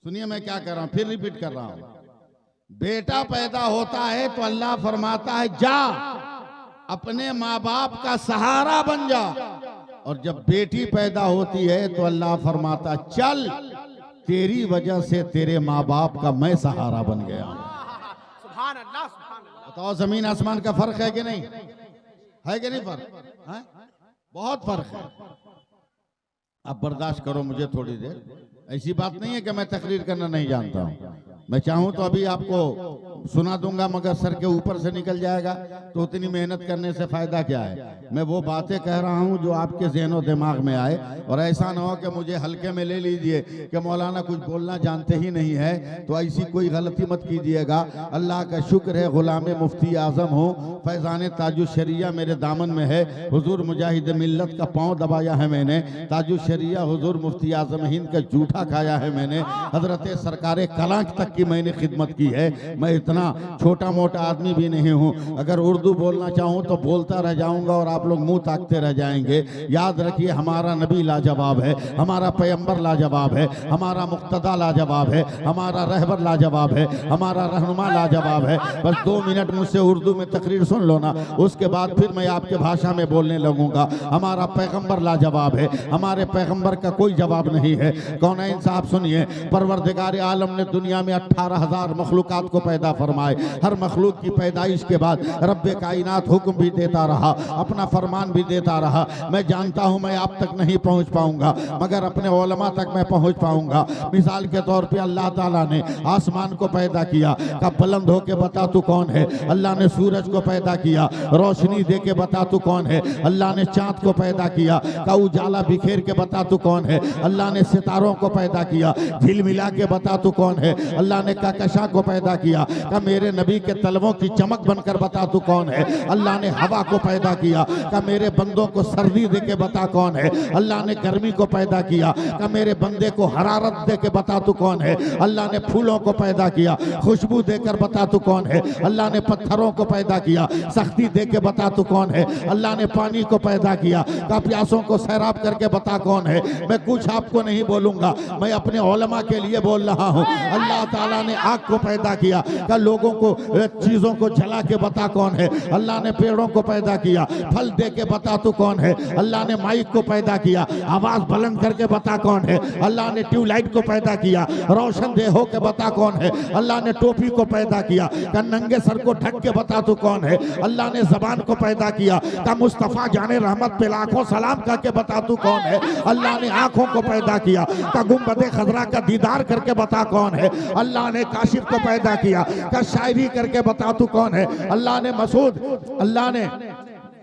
S1: सुनिए मैं क्या कर रहा हूं, फिर रिपीट कर रहा हूं। बेटा पैदा होता है तो अल्लाह फरमाता है जा अपने माँ बाप का सहारा बन जा, और जब बेटी पैदा होती है तो अल्लाह फरमाता चल तेरी वजह से तेरे माँ बाप का मैं सहारा बन गया।
S4: सुभान अल्लाह, सुभान अल्लाह।
S1: बताओ जमीन आसमान का फर्क है कि नहीं? है कि नहीं फर्क? है, बहुत फर्क है। अब बर्दाश्त करो मुझे थोड़ी देर। ऐसी बात नहीं है कि मैं तकरीर करना नहीं जानता हूं, मैं चाहूं तो अभी आपको सुना दूंगा, मगर सर के ऊपर से निकल जाएगा तो उतनी मेहनत करने से फायदा क्या है। मैं वो बातें कह रहा हूं जो आपके ज़हनो दिमाग में आए, और ऐसा ना हो कि मुझे हल्के में ले लीजिए कि मौलाना कुछ बोलना जानते ही नहीं है, तो ऐसी कोई गलती मत कीजिएगा। अल्लाह का शुक्र है गुलाम मुफ्ती आजम हूँ, फैज़ान ताजुशरिया मेरे दामन में है। हुजूर मुजाहिद मिल्लत का पाँव दबाया है मैंने, ताजुशरिया हुजूर मुफ्ती आजम हिंद का जूठा खाया है मैंने, हजरत सरकार कलांक तक की मैंने खिदमत की है। मैं इतना छोटा मोटा आदमी भी नहीं हूँ। अगर उर्दू बोलना चाहूँ तो बोलता रह जाऊंगा और आप लोग मुंह ताकते रह जाएंगे। याद रखिए हमारा नबी लाजवाब है, हमारा पैगंबर लाजवाब है, हमारा मुक्तदा लाजवाब है, हमारा रहबर लाजवाब है, हमारा रहनुमा लाजवाब है। बस 2 मिनट मुझसे उर्दू में तकरीर सुन लो ना, उसके बाद फिर मैं आपके भाषा में बोलने लगूंगा। हमारा पैगंबर लाजवाब है, हमारे पैगंबर का कोई जवाब नहीं है। कौनैन साहब सुनिए, परवरदिगार आलम ने दुनिया में 18,000 मखलूकात को पैदा फरमाए। हर मखलूक की पैदाइश के बाद रब्बे कायनात हुक्म भी देता रहा, अपना फरमान भी देता रहा। मैं जानता हूं मैं आप तक नहीं पहुंच पाऊंगा, मगर अपने उलमा तक मैं पहुंच पाऊंगा। मिसाल के तौर पे अल्लाह ताला ने आसमान को पैदा किया, कब बुलंद होके बता तू कौन है। अल्लाह ने सूरज को पैदा किया, रोशनी दे के बता तू कौन है। अल्लाह ने चांद को पैदा किया, का उजाला बिखेर के बता तू कौन है। अल्लाह ने सितारों को पैदा किया, झिलमिला के बता तू कौन है। अल्लाह ने कहकशां को पैदा किया, का मेरे नबी के तलवों की चमक बनकर बता तू कौन है। अल्लाह ने हवा को पैदा किया, का मेरे बंदों को सर्दी दे के बता कौन है। अल्लाह ने गर्मी को पैदा किया, का मेरे बंदे को हरारत दे के बता तू कौन है। अल्लाह ने फूलों को पैदा किया, खुशबू देकर बता तू कौन है। अल्लाह ने पत्थरों को पैदा किया, सख्ती दे के बता तू कौन है। अल्लाह ने पानी को पैदा किया, का प्यासों को सैराब करके बता कौन है। मैं कुछ आपको नहीं बोलूंगा, मैं अपने उलमा के लिए बोल रहा हूँ। अल्लाह ताला ने आग को पैदा किया, का लोगों को चीजों को जला के बता कौन है। अल्लाह ने पेड़ों को पैदा किया, फल दे के बता तू कौन है। अल्लाह ने माइक को पैदा किया, आवाज बुलंद करके बता कौन है। अल्लाह ने ट्यूबलाइट को पैदा किया, रोशन दे हो के बता कौन है। अल्लाह ने टोपी को पैदा किया, का नंगे सर को ढक के बता तू कौन है। अल्लाह ने जबान को पैदा किया, का मुस्तफा जाने रहमत पे लाखों सलाम करके बता तू कौन है। अल्लाह ने आंखों को पैदा किया, का गुंबदे खजरा का दीदार करके बता कौन है। अल्लाह ने काशिफ को पैदा किया, का शायरी करके बता तू कौन है। अल्लाह ने अल्लाह ने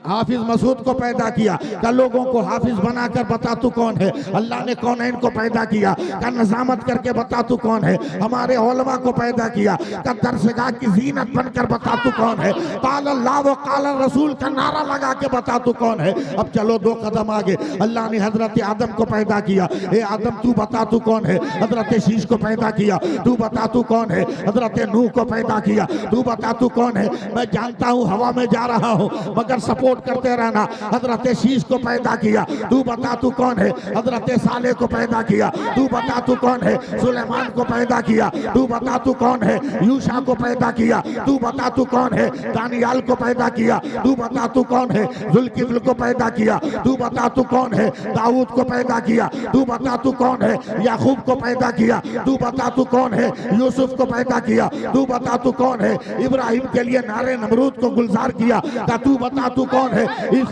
S1: हाफिज मसूद को पैदा किया, का लोगों को हाफिज बनाकर बता तू कौन है। अल्लाह ने कौनैन को पैदा किया, का नजामत करके बता तू कौन है। हमारे उलमा को पैदा किया, का दरसगाह की जीनत बनकर बता तू कौन है। काल अल्लाह व काल रसूल का नारा लगा के बता तू कौन है। अब चलो 2 कदम आगे। अल्लाह ने हजरत आदम को पैदा किया, ए आदम तू बता तू कौन है। हजरत शीश को पैदा किया, तू बता तू कौन है। हजरत नूह को पैदा किया, तू बता तू कौन है। मैं जानता हूँ हवा में जा रहा हूँ, मगर सपोर्ट करते रहना। हजरत शीश को पैदा किया, तू बता तू कौन है। हजरत साले को पैदा किया, तू बता तू कौन है। सुलेमान को पैदा किया, तू बता तू कौन है। यूशा को पैदा किया, तू बता तू कौन है। दानियाल को पैदा किया, तू बता तू कौन है। जुल्किफ्ल को पैदा किया, तू बता तू कौन है। दाऊद को पैदा किया, तू बता तू कौन है। याकूब को पैदा किया, तू बता तू कौन है। यूसुफ को पैदा किया, तू बता तू कौन है। इब्राहिम के लिए नारे नमरूद को गुलजार किया, तू बता तू कौन है।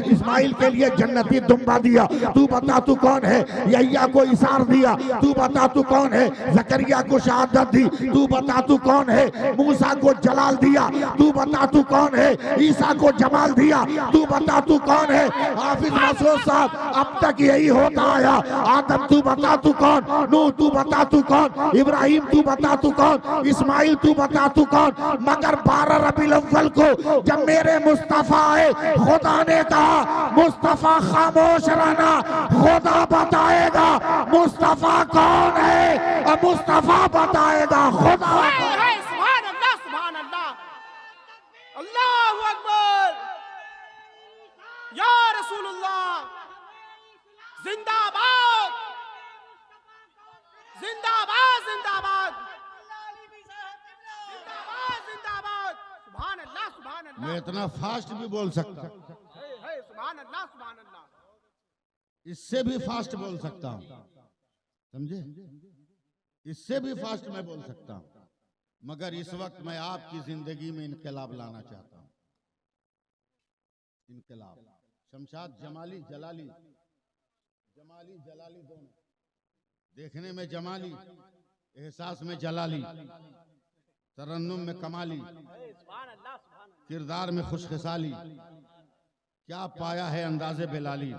S1: इस्माइल के लिए जन्नती दुम्बा दिया, तू बता तू कौन है। यहिया को इसार दिया, तू बता तू कौन है। जकरिया को शहादत दी, तू बता तू कौन है। मूसा को जलाल दिया, तू बता तू कौन है। ईसा को जमाल दिया, तू बता तू कौन है। हाफिज मसूद साहब अब तक यही होता आया। आदम तू बता तू कौन। नूह तू बता तू कौन। इब्राहिम तू बता तू कौन। इस्माइल तू बता तू कौन। मगर 12 रबीउल अव्वल को जब मेरे मुस्तफा आए, खुदा ने कहा मुस्तफा खामोश रहना, खुदा बताएगा मुस्तफा कौन है और मुस्तफा बताएगा खुदा।
S4: सुभान अल्लाह, सुभान अल्लाह, अल्लाहु अकबर, या रसूलुल्लाह, जिंदाबाद जिंदाबाद जिंदाबाद जिंदाबाद जिंदाबाद। सुभान अल्लाह, सुभान अल्लाह।
S1: मैं इतना फास्ट भी बोल सकता हूँ,
S4: सुभान अल्लाह, सुभान अल्लाह।
S1: इससे भी फास्ट बोल सकता हूँ, समझे। इससे भी फास्ट मैं बोल सकता हूँ, मगर इस वक्त मैं आपकी जिंदगी में इनकलाब लाना चाहता हूँ। इनकलाब। शमशाद जमाली जलाली, जमाली जलाली दोनों, देखने में जमाली, एहसास में जलाली, तरन्नुम में कमाली, किरदार में खुशखसाली, क्या पाया है अंदाजे बेलाली।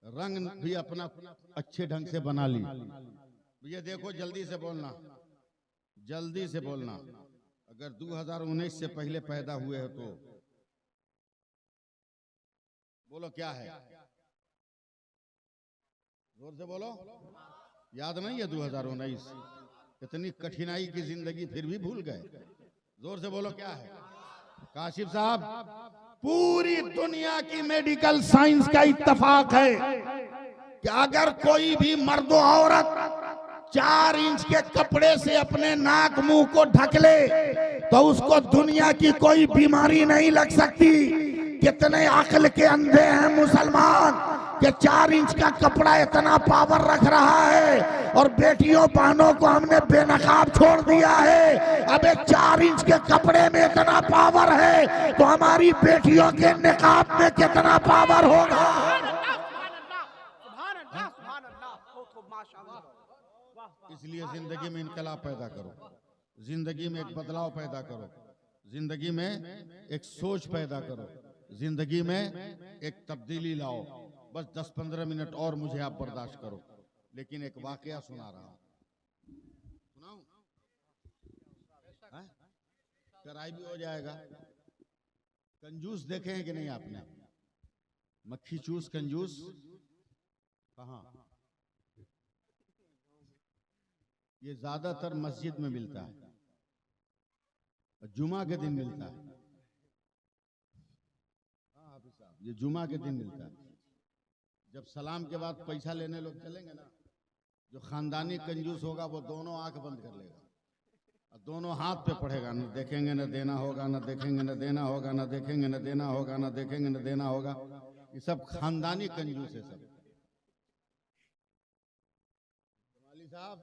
S1: रंग भी अपना अच्छे ढंग से बना ली। ये देखो, जल्दी से बोलना, जल्दी से बोलना। अगर 2019 से पहले पैदा हुए हो तो बोलो क्या है, जोर से बोलो। याद नहीं है 2019? इतनी कठिनाई की जिंदगी फिर भी भूल गए। जोर से बोलो क्या है। काशिफ साहब, पूरी दुनिया की मेडिकल साइंस का इत्तफाक है कि अगर कोई भी मर्द औरत 4 इंच के कपड़े से अपने नाक मुंह को ढक ले तो उसको दुनिया की कोई बीमारी नहीं लग सकती। कितने अक्ल के अंधे हैं मुसलमान कि 4 इंच का कपड़ा इतना पावर रख रहा है और बेटियों बहनों को हमने बेनकाब छोड़ दिया है। अबे 4 इंच के कपड़े में इतना पावर है तो हमारी बेटियों के निकाब में कितना पावर होगा। इसलिए जिंदगी में इनकलाब पैदा करो, जिंदगी में एक बदलाव पैदा करो, जिंदगी में एक सोच पैदा करो, जिंदगी में एक तब्दीली लाओ। बस 10-15 मिनट और मुझे आप बर्दाश्त करो, लेकिन एक वाकया सुना रहा हूं। सुनाऊं? कराई भी हो जाएगा। कंजूस देखे हैं कि नहीं आपने? मक्खी चूस कंजूस कहाँ? ये ज्यादातर मस्जिद में मिलता है, जुमा के दिन मिलता है। हाँ हाफिज साहब, ये जुमा के दिन मिलता है। जब सलाम के बाद पैसा लेने लोग चलेंगे ना, जो खानदानी कंजूस होगा वो दोनों आंख बंद कर लेगा और दोनों हाथ पे पड़ेगा, न देखेंगे न देना होगा, न देखेंगे न देना होगा, न देखेंगे न देना होगा, न देखेंगे न देना होगा। ये सब खानदानी कंजूस है सब। वाली साहब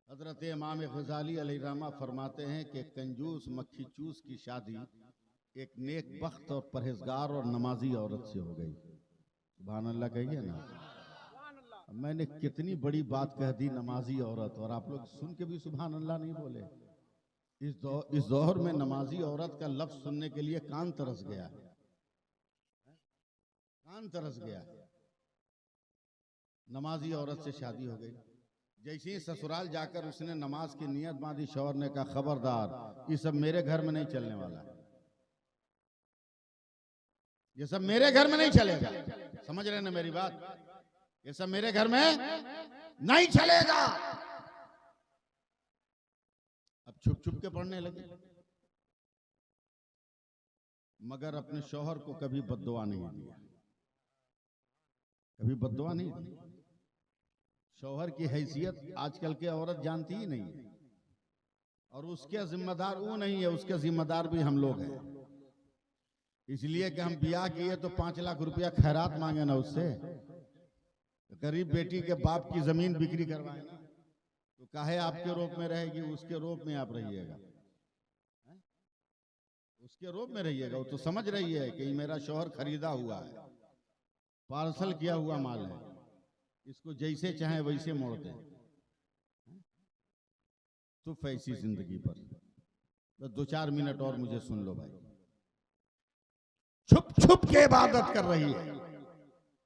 S1: हजरत इमाम गजाली अलैहिर्रहमा फरमाते हैं कि कंजूस मक्खी चूस की शादी एक नेक बख्त और परहेजगार और नमाजी औरत से हो गई। सुभान अल्लाह कहिए ना। मैंने कितनी बड़ी बात कह दी, नमाजी औरत, और आप लोग सुन के भी सुभान अल्लाह नहीं बोले। इस दौर में नमाजी औरत का लफ्ज सुनने के लिए कान तरस गया, कान तरस गया। नमाजी औरत से शादी हो गई। जैसे ही ससुराल जाकर उसने नमाज की नियत बांधी, शौहर ने कहा खबरदार, ये सब मेरे घर में नहीं चलने वाला, ये सब मेरे घर में नहीं चलेगा। समझ रहे ना मेरी बात? ये सब मेरे घर में नहीं चलेगा। अब छुप छुप के पढ़ने लगे, मगर अपने शौहर को कभी बद्दुआ नहीं दिया, कभी बद्दुआ नहीं दी। शौहर की हैसियत आजकल के औरत जानती ही नहीं है, और उसके जिम्मेदार वो नहीं है, उसके जिम्मेदार भी हम लोग हैं। इसलिए कि हम ब्याह किए तो 5 लाख रुपया खैरात मांगे ना उससे। गरीब बेटी के बाप की जमीन बिक्री करवाए ना, तो काहे आपके रोप में रहेगी, उसके रोप में आप रहिएगा, उसके रोप में रहिएगा। वो तो समझ रही है कि मेरा शौहर खरीदा हुआ है, पार्सल किया हुआ माल है, इसको जैसे चाहे वैसे मोड़ते हैं। तो ऐसी जिंदगी पर तो 2-4 मिनट और मुझे सुन लो भाई। छुप छुप के इबादत कर रही है,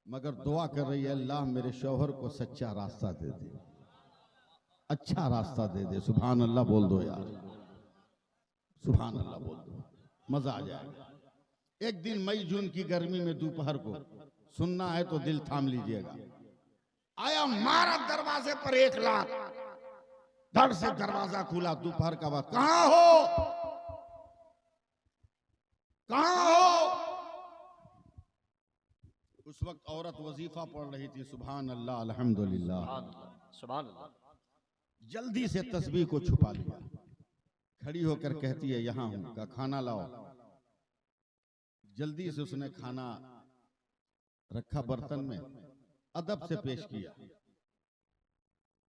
S1: मगर दुआ कर रही है, अल्लाह मेरे शौहर को सच्चा रास्ता दे दे, अच्छा रास्ता दे दे। सुभान अल्लाह बोल दो यार, सुभान अल्लाह बोल दो, मजा आ जाएगा। एक दिन मई जून की गर्मी में दोपहर को, सुनना है तो दिल थाम लीजिएगा, आया मारा दरवाजे पर 1 लाख। धड़ से दरवाजा खुला, दोपहर का वक्त। कहां हो, कहां हो? उस वक्त औरत वजीफा पढ़ रही थी, सुभान अल्लाह अल्हम्दुलिल्लाह।
S3: सुभान अल्लाह।
S1: जल्दी से तस्बीह को छुपा लिया, खड़ी होकर कहती है यहां हूं, का खाना लाओ। जल्दी से उसने खाना रखा बर्तन में, अदब से पेश किया,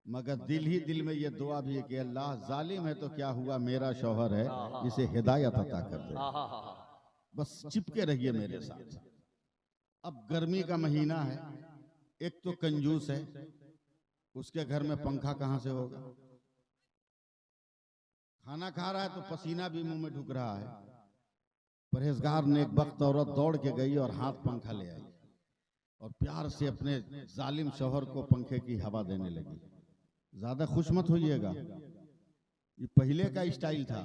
S1: मगर दिल ही दिल में यह दुआ भी है कि अल्लाह जालिम है तो क्या हुआ, मेरा शौहर है, इसे हिदायत अता कर दे, बस चिपके रहिए मेरे साथ। अब गर्मी का महीना है, एक तो कंजूस है, उसके घर में पंखा कहां से होगा, खाना खा रहा है तो पसीना भी मुंह में ढुक रहा है। परहेजगार नेक बख्त औरत दौड़ के गई और हाथ पंखा ले आई और प्यार से अपने जालिम शौहर को पंखे की हवा देने लगी। ज्यादा खुश मत होइएगा, ये पहले का स्टाइल था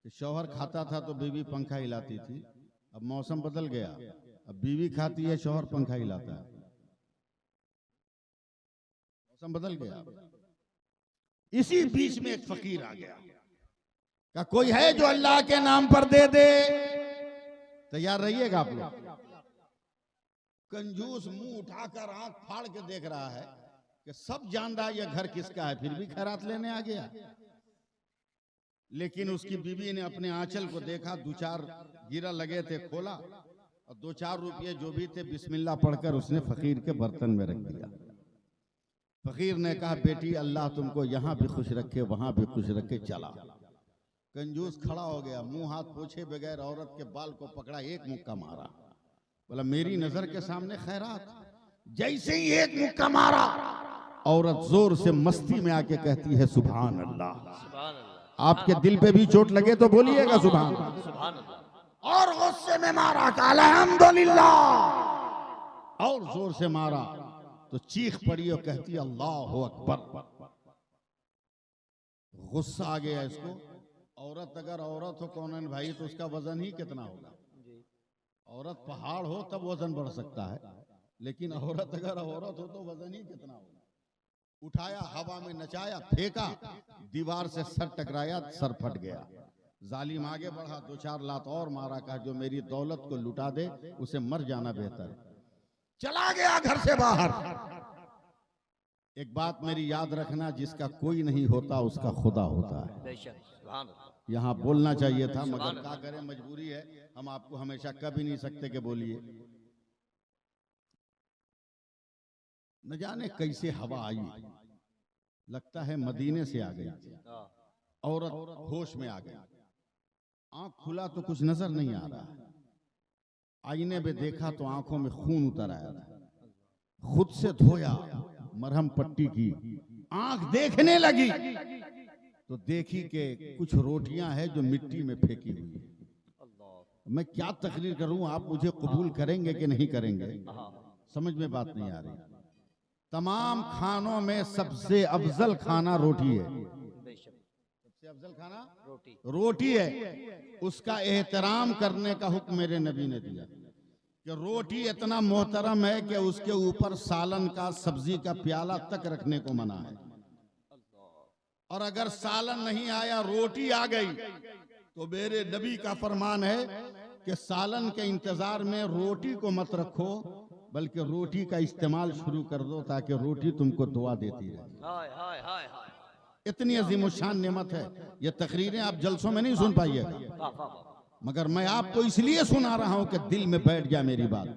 S1: कि शौहर खाता था तो बीवी पंखा हिलाती थी। अब मौसम बदल गया, अब बीवी खाती है, शौहर पंखा हिलाता है। मौसम बदल गया। इसी बीच में एक फकीर आ गया, का कोई है जो अल्लाह के नाम पर दे दे? तैयार रहिएगा आप लोग। कंजूस मुंह उठाकर आंख फाड़ के देख रहा है कि सब जान रहा है यह घर किसका है, फिर भी खैरात लेने आ गया। लेकिन उसकी बीवी ने अपने आंचल को देखा, 2-4 गिरा लगे थे, खोला और 2-4 रुपये जो भी थे बिस्मिल्लाह पढ़कर उसने फकीर के बर्तन में रख दिया। फकीर ने कहा, बेटी अल्लाह तुमको यहां भी खुश रखे, वहां भी खुश रखे, चला। कंजूस खड़ा हो गया, मुंह हाथ पोछे बगैर औरत के बाल को पकड़ा, एक मुक्का मारा, बोला मेरी नजर के सामने खैरात। जैसे ही एक मुक्का मारा, औरत जोर से मस्ती में आके कहती है सुभान अल्लाह। आपके दिल पे भी चोट लगे तो बोलिएगा सुभान अल्लाह। और गुस्से में मारा, अल्हम्दुलिल्लाह, और जोर से मारा तो चीख पड़ी और कहती अल्लाह अकबर। गुस्सा आ गया इसको, औरत अगर औरत हो कौन भाई तो उसका वजन ही कितना होगा। औरत पहाड़ हो तब वजन बढ़ सकता है, लेकिन औरत अगर औरत हो तो वजन ही कितना होगा। उठाया, हवा में नचाया, फेंका, दीवार से सर टकराया, सर फट गया। जालिम आगे बढ़ा, 2-4 लात और मारा, कहा जो मेरी दौलत को लुटा दे उसे मर जाना बेहतर है। चला गया घर से बाहर। एक बात मेरी याद रखना, जिसका कोई नहीं होता उसका खुदा होता है।
S3: बेशक, सुभान अल्लाह।
S1: यहाँ बोलना चाहिए था, मगर क्या करें, मजबूरी है। हम आपको हमेशा कह भी नहीं सकते कि बोलिए। न जाने कैसे हवा आई, लगता है मदीने से आ गई। औरत होश में आ गई, आंख खुला तो कुछ नजर नहीं आ रहा। आईने में देखा तो आंखों में खून उतर आया था। खुद से धोया, मरहम पट्टी की, आंख देखने लगी तो देखी कि कुछ रोटियां हैं जो मिट्टी में फेंकी हुई है। मैं क्या तकरीर करूं, आप मुझे कबूल करेंगे कि नहीं करेंगे, समझ में बात नहीं आ रही। तमाम खानों में सबसे अफजल खाना रोटी है। सबसे अफजल खाना रोटी है। उसका एहतराम करने का हुक्म मेरे नबी ने दिया कि रोटी इतना मोहतरम है कि उसके ऊपर सालन का, सब्जी का प्याला तक रखने को मना है। और अगर सालन नहीं आया, रोटी आ गई, तो मेरे नबी का फरमान है कि सालन के इंतजार में रोटी को मत रखो, बल्कि रोटी का इस्तेमाल शुरू कर दो, ताकि रोटी तुमको दुआ देती रहे। इतनी अजीमुशान नेमत है। ये तकरीरें आप जलसों में नहीं सुन पाइएगा, मगर मैं आपको इसलिए सुना रहा हूं कि दिल में बैठ जाए मेरी बात।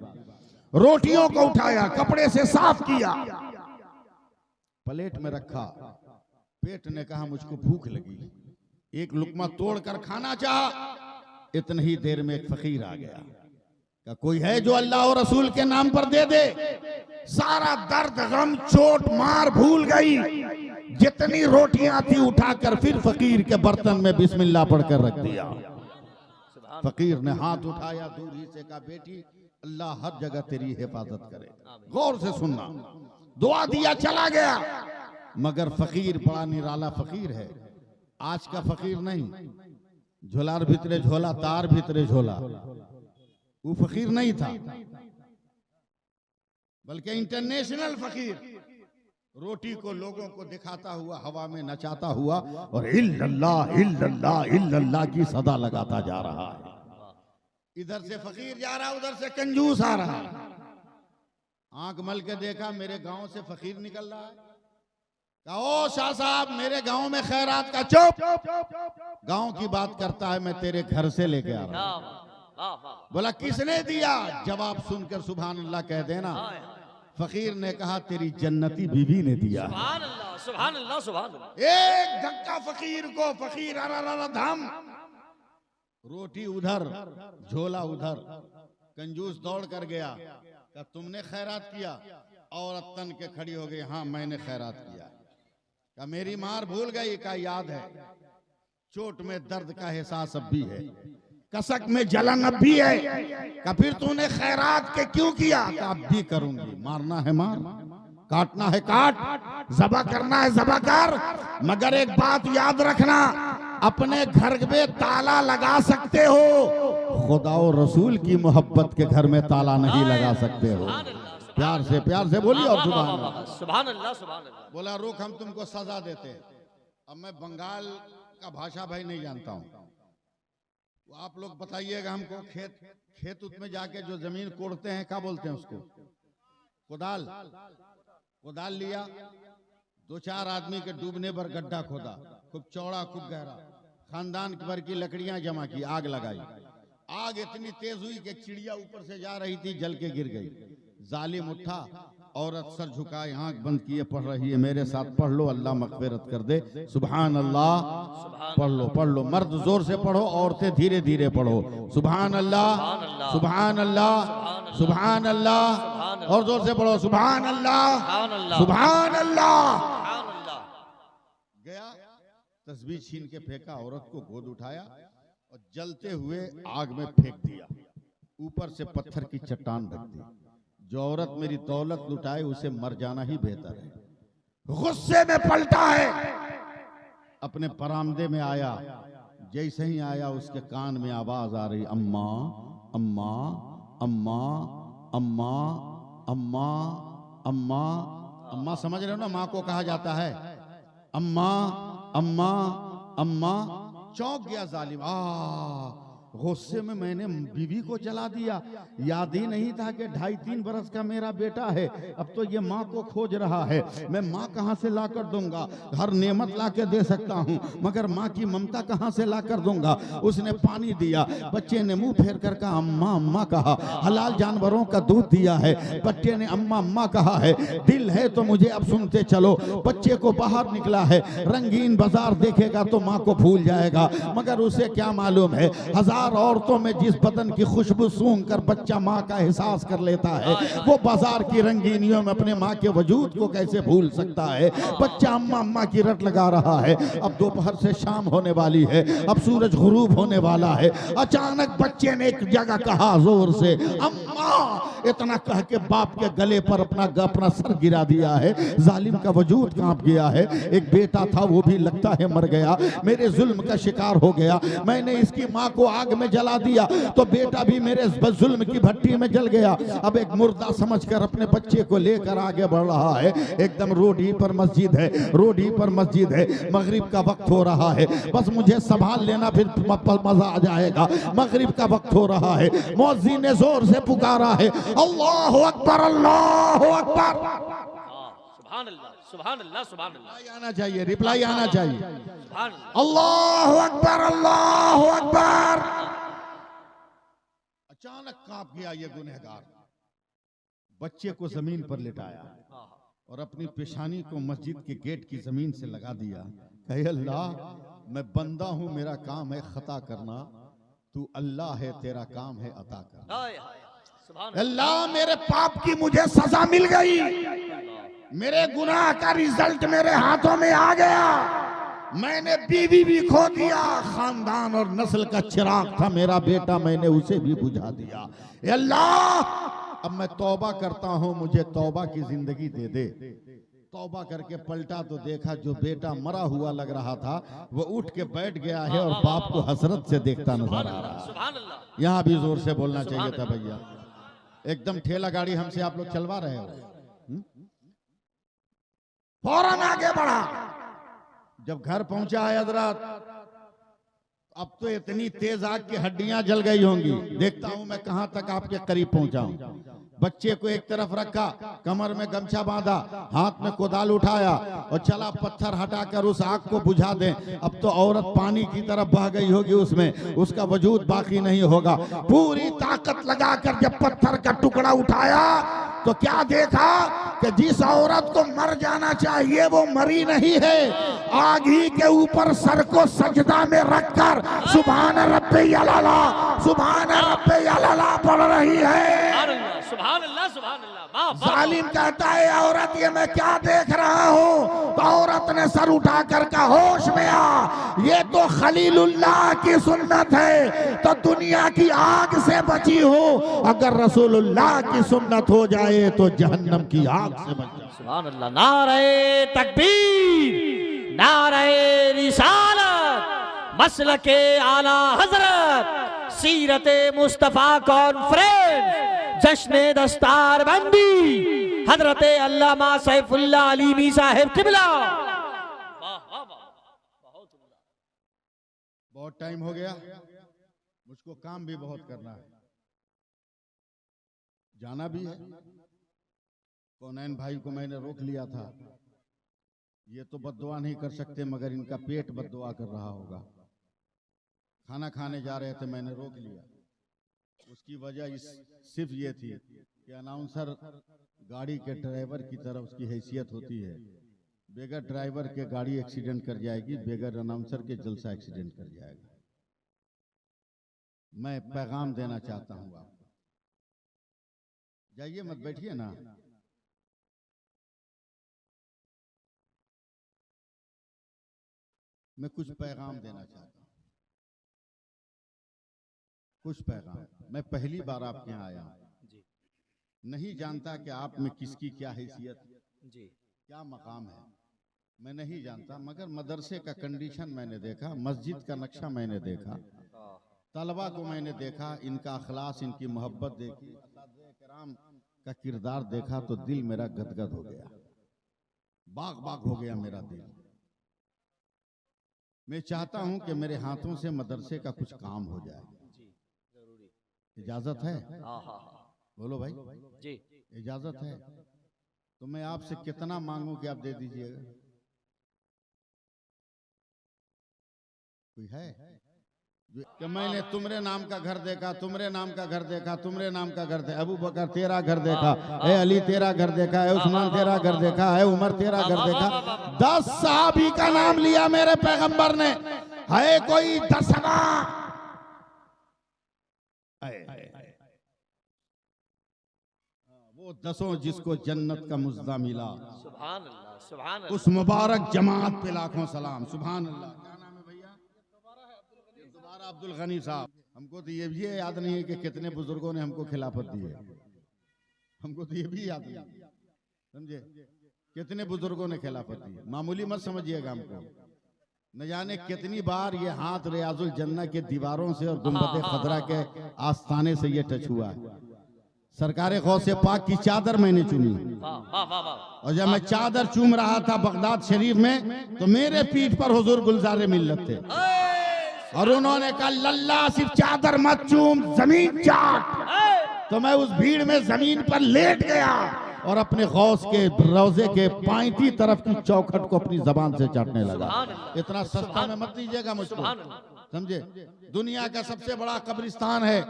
S1: रोटियों को उठाया, कपड़े से साफ किया, प्लेट में रखा। पेट ने कहा मुझको भूख लगी, एक लुकमा तोड़कर खाना चाहा। इतनी ही देर में एक फकीर आ गया, क्या कोई है जो अल्लाह और रसूल के नाम पर दे दे। सारा दर्द, गम, चोट, मार भूल गई। जितनी रोटियां थी उठाकर फिर फकीर के बर्तन में बिस्मिल्लाह पढ़कर रख दिया। फकीर ने हाथ उठाया, दूर ही से कहा बेटी अल्लाह हर जगह तेरी हिफाजत करे। गौर से सुनना, दुआ दिया, चला गया। मगर फकीर बड़ा निराला फकीर है। आज का फकीर नहीं, झोलार भीतरे झोला, तार भीतरे झोला। वो फकीर नहीं था, बल्कि इंटरनेशनल फकीर। रोटी को लोगों को दिखाता हुआ, हवा में नचाता हुआ, और इल्लल्लाह इल्लल्लाह इल्लल्लाह की सदा लगाता जा रहा है। इधर से फकीर जा रहा, उधर से कंजूस आ रहा। आंख मल के देखा, मेरे गांव से फकीर निकल रहा है। कहो शाह साहब, मेरे गांव में खैरात का। चुप, गांव की बात करता है, मैं तेरे घर से लेके आ रहा हूं। बोला किसने दिया? जवाब सुनकर सुभान अल्लाह कह देना। फकीर ने कहा तेरी जन्नती बीवी ने दिया।
S3: सुभान अल्लाह, सुभान अल्लाह, सुभान अल्लाह।
S1: एक धक्का फकीर को, फकीर धम। रोटी उधर, झोला उधर। कंजूस दौड़ कर गया, क्या तुमने खैरात किया? औरत तन के खड़ी हो गई, हाँ मैंने खैरात किया। क्या मेरी मार भूल गई? का याद है। चोट में दर्द का एहसास अब भी है, कसक में जलन अब भी है। क्या फिर तूने खैरात के क्यों किया? अब भी करूंगी। मारना है मार, काटना है काट, ज़बह करना है ज़बह कर। मगर एक बात याद रखना, अपने घर में ताला लगा सकते हो, खुदा और रसूल की मोहब्बत के घर में ताला नहीं लगा सकते हो। प्यार से बोलिए और सुभान अल्लाह,
S3: सुभान अल्लाह, सुभान अल्लाह।
S1: बोला रुक, हम तुमको सजा देते। अब मैं बंगाल का भाषा भाई नहीं जानता हूँ, आप लोग बताइएगा हमको। खेत में जाके जो जमीन कोड़ते हैं, क्या बोलते हैं उसको? कुदाल लिया, 2-4 आदमी के डूबने पर गड्ढा खोदा, खूब चौड़ा खूब गहरा, खानदान भर की लकड़ियां जमा की, आग लगाई। आग इतनी तेज हुई कि चिड़िया ऊपर से जा रही थी, जल के गिर गई। जालिम उठा, औरत सर झुकाए, आंख बंद किए, पढ़ रही है। मेरे साथ पढ़ लो, अल्लाह मग़फ़िरत कर दे। सुभान अल्लाह, पढ़ लो। मर्द जोर से पढ़ो, औरतें धीरे धीरे पढ़ो। सुभान अल्लाह, सुभान अल्लाह, सुभान अल्लाह, और जोर से पढ़ो। सुभान अल्लाह, सुभान अल्लाह। गया, तस्बीह छीन के फेंका, औरत को गोद उठाया और जलते हुए आग में फेंक दिया। ऊपर से पत्थर की चट्टान रख दी। जो औरत मेरी दौलत लुटाए उसे मर जाना ही बेहतर है। गुस्से में पलटा है, अपने बरामदे में आया, जैसे ही आया उसके कान में आवाज आ रही, अम्मा अम्मा अम्मा अम्मा अम्मा अम्मा। अम्मा समझ रहे हो ना, माँ को कहा जाता है अम्मा अम्मा अम्मा। चौंक गया जालिम, गुस्से में मैंने बीवी को जला दिया। याद ही नहीं था कि 2.5-3 बरस का मेरा बेटा है। अब तो ये माँ को खोज रहा है। मैं माँ कहाँ से लाकर दूंगा? हर नेमत ला के दे सकता हूँ, मगर माँ की ममता कहाँ से लाकर दूंगा? उसने पानी दिया, बच्चे ने मुंह फेर कर कहा अम्मा अम्मा कहा। हलाल जानवरों का दूध दिया है, बच्चे ने अम्मा अम्मा कहा है। दिल है तो मुझे अब सुनते चलो। बच्चे को बाहर निकला है, रंगीन बाजार देखेगा तो माँ को भूल जाएगा, मगर उसे क्या मालूम है हजार औरतों में जिस बदन की खुशबू सूंघ कर बच्चा माँ का एहसास कर लेता है, वो बाजार की रंगीनियों में अपने माँ के वजूद को कैसे भूल सकता है? बच्चा अम्मा अम्मा की रट लगा रहा है। अब दोपहर से शाम होने वाली है, अब सूरज गुरूब होने वाला है। अचानक बच्चे ने एक जगह कहा जोर से अम्मा। इतना कह के बाप के गले पर अपना सर गिरा दिया है। जालिम का वजूद कांप गया है। एक बेटा था, वो भी लगता है मर गया, मेरे जुल्म का शिकार हो गया। मैंने इसकी माँ को आग में जला दिया तो बेटा भी मेरे जुल्म की भट्टी में जल गया। अब एक मुर्दा समझकर अपने बच्चे को लेकर आगे बढ़ रहा है। एकदम रोड ही पर मस्जिद है, रोड ही पर मस्जिद है। मगरिब का वक्त हो रहा है, बस मुझे संभाल लेना, फिर मजा आ जाएगा। मगरिब का वक्त हो रहा है, मुअज्जिन ने जोर से पुकारा है अल्लाहु अकबर अल्लाहु अकबर।
S3: सुभान अल्लाह सुभान अल्लाह सुभान अल्लाह।
S1: आना चाहिए, रिप्लाई आना चाहिए।
S3: सुभान अल्लाह
S1: अल्लाहु अकबर अल्लाहु अकबर। अचानक कांप गया ये गुनहगार, बच्चे को जमीन पर लिटाया और अपनी पेशानी को मस्जिद के गेट की जमीन से लगा दिया। कहे अल्लाह, मैं बंदा हूं, मेरा काम है खता करना, तू अल्लाह है, तेरा काम है अता करना।
S3: हाय हाय सुभान
S1: अल्लाह, मेरे पाप की मुझे सजा मिल गई, मेरे गुनाह का रिजल्ट मेरे हाथों में आ गया। मैंने बीवी भी खो दिया, खानदान और नस्ल का चिराग था मेरा बेटा, मैंने उसे भी बुझा दिया। अल्लाह, अब मैं तौबा करता हूं, मुझे तौबा की जिंदगी दे दे। तौबा करके पलटा तो देखा जो बेटा मरा हुआ लग रहा था वो उठ के बैठ गया है और बाप को हसरत से देखता नजर आ रहा है।
S3: सुभान अल्लाह।
S1: यहाँ भी जोर से बोलना चाहिए था भैया। एकदम ठेला गाड़ी हमसे आप लोग चलवा रहे हो। फौरन आगे बढ़ा। जब घर पहुंचा है हजरत, अब तो इतनी तेज आग की हड्डियां जल गई होंगी, देखता हूं मैं कहां तक आपके करीब पहुंचाऊं। बच्चे को एक तरफ रखा, कमर में गमछा बांधा, हाथ में कोदाल उठाया और चला पत्थर हटाकर उस आग को बुझा दें। अब तो औरत पानी की तरफ बह गई होगी, उसमें उसका वजूद बाकी नहीं होगा। पूरी ताकत लगाकर जब पत्थर का टुकड़ा उठाया तो क्या देखा कि जिस औरत को मर जाना चाहिए वो मरी नहीं है, आग ही के ऊपर सर को सजदा में रखकर सुभान रब्बी अलाला सुभान रब्बी अलाला पढ़ रही है।
S3: सुभान अल्लाह सुभान अल्लाह।
S1: जालिम कहता है औरत ये मैं क्या देख रहा हूँ? तो औरत ने सर उठाकर कहा होश में आ, ये तो खलीलुल्लाह की सुन्नत है, तो दुनिया की आग से बची हो। अगर रसूलुल्लाह की सुन्नत हो जाए तो जहन्नम की आग से बच जाए।
S3: सुभान अल्लाह। नारे तकबीर, नारे रिसालत, मसलके आला हजरत, सीरते मुस्तफा कॉन्फ्रेंस, जश्न दस्तार बंदी, हजरत अल्लामा सैफुल्लाह अलीमी साहिब किबला।
S1: बहुत टाइम हो गया, मुझको काम भी बहुत करना है, जाना भी है। कौनैन भाई को मैंने रोक लिया था, ये तो बद्दुआ नहीं कर सकते मगर इनका पेट बद्दुआ कर रहा होगा। खाना खाने जा रहे थे, मैंने रोक लिया। उसकी वजह सिर्फ ये थी कि अनाउंसर गाड़ी के ड्राइवर की तरह उसकी हैसियत होती है। बेगर ड्राइवर के गाड़ी एक्सीडेंट कर जाएगी, बेगर अनाउंसर के जलसा एक्सीडेंट कर जाएगा। मैं पैगाम देना चाहता हूँ आपको। जाइए मत बैठिए ना। मैं कुछ पैगाम देना चाहता हूँ, कुछ पैगाम। मैं पहली बार आपके यहाँ आया हूँ, नहीं जानता कि आप में किसकी क्या हैसियत, क्या मकाम है। मैं नहीं जानता, मगर मदरसे का कंडीशन मैंने देखा, मस्जिद का नक्शा मैंने देखा, तलबा को मैंने देखा, इनका अखलास, इनकी मोहब्बत देखी, किराम का किरदार देखा तो दिल मेरा गदगद हो गया, बाग बाग हो गया मेरा दिल। मैं चाहता हूं कि मेरे हाथों से मदरसे का कुछ काम हो जाए। इजाजत है? बोलो भाई
S3: जी
S1: इजाजत है? तो मैं आपसे कितना मांगूं कि आप दे दीजिएगा? कोई है कि मैंने तुमरे नाम का घर देखा, तुमरे नाम का घर देखा, तुमरे नाम का घर देखा, अबू बकर तेरा घर देखा, ए अली तेरा घर देखा, ए उस्मान तेरा घर देखा, ए उमर तेरा घर देखा। 10 सहाबी का नाम लिया मेरे पैगंबर ने, है कोई 10वां? वो 10 जिसको जन्नत का मुज्जा मिला,
S3: सुभान अल्लाह, सुभान अल्लाह।
S1: उस मुबारक जमात पे लाखों सलाम। सुभान अल्लाह। क्या नाम है भैया? दोबारा अब्दुल गनी साहब। हमको तो ये भी याद नहीं है कि कितने बुजुर्गों ने हमको खिलाफत दी है, हमको तो ये भी याद नहीं, समझे? कितने बुजुर्गों ने खिलाफत दी है, मामूली मत समझिएगा हमको। न जाने कितनी बार ये हाथ रियाजुल जन्ना के दीवारों से और गुंबद खदरा के आस्थाने से ये टच हुआ है। सरकारे गौसे पाक की चादर मैंने चुनी, और जब मैं चादर चूम रहा था बगदाद शरीफ में, तो मेरे पीठ पर हुजूर गुलजारे मिल्लत थे, और उन्होंने कहा लल्ला सिर्फ चादर मत चूम, जमीन चाट। तो मैं उस भीड़ में जमीन पर लेट गया और अपने गौस के रोजे के पांती तरफ की चौखट को अपनी जबान से चाटने लगा। इतना सस्ता में मत दीजिएगा मुझको, समझे? दुनिया का सबसे बड़ा कब्रिस्तान है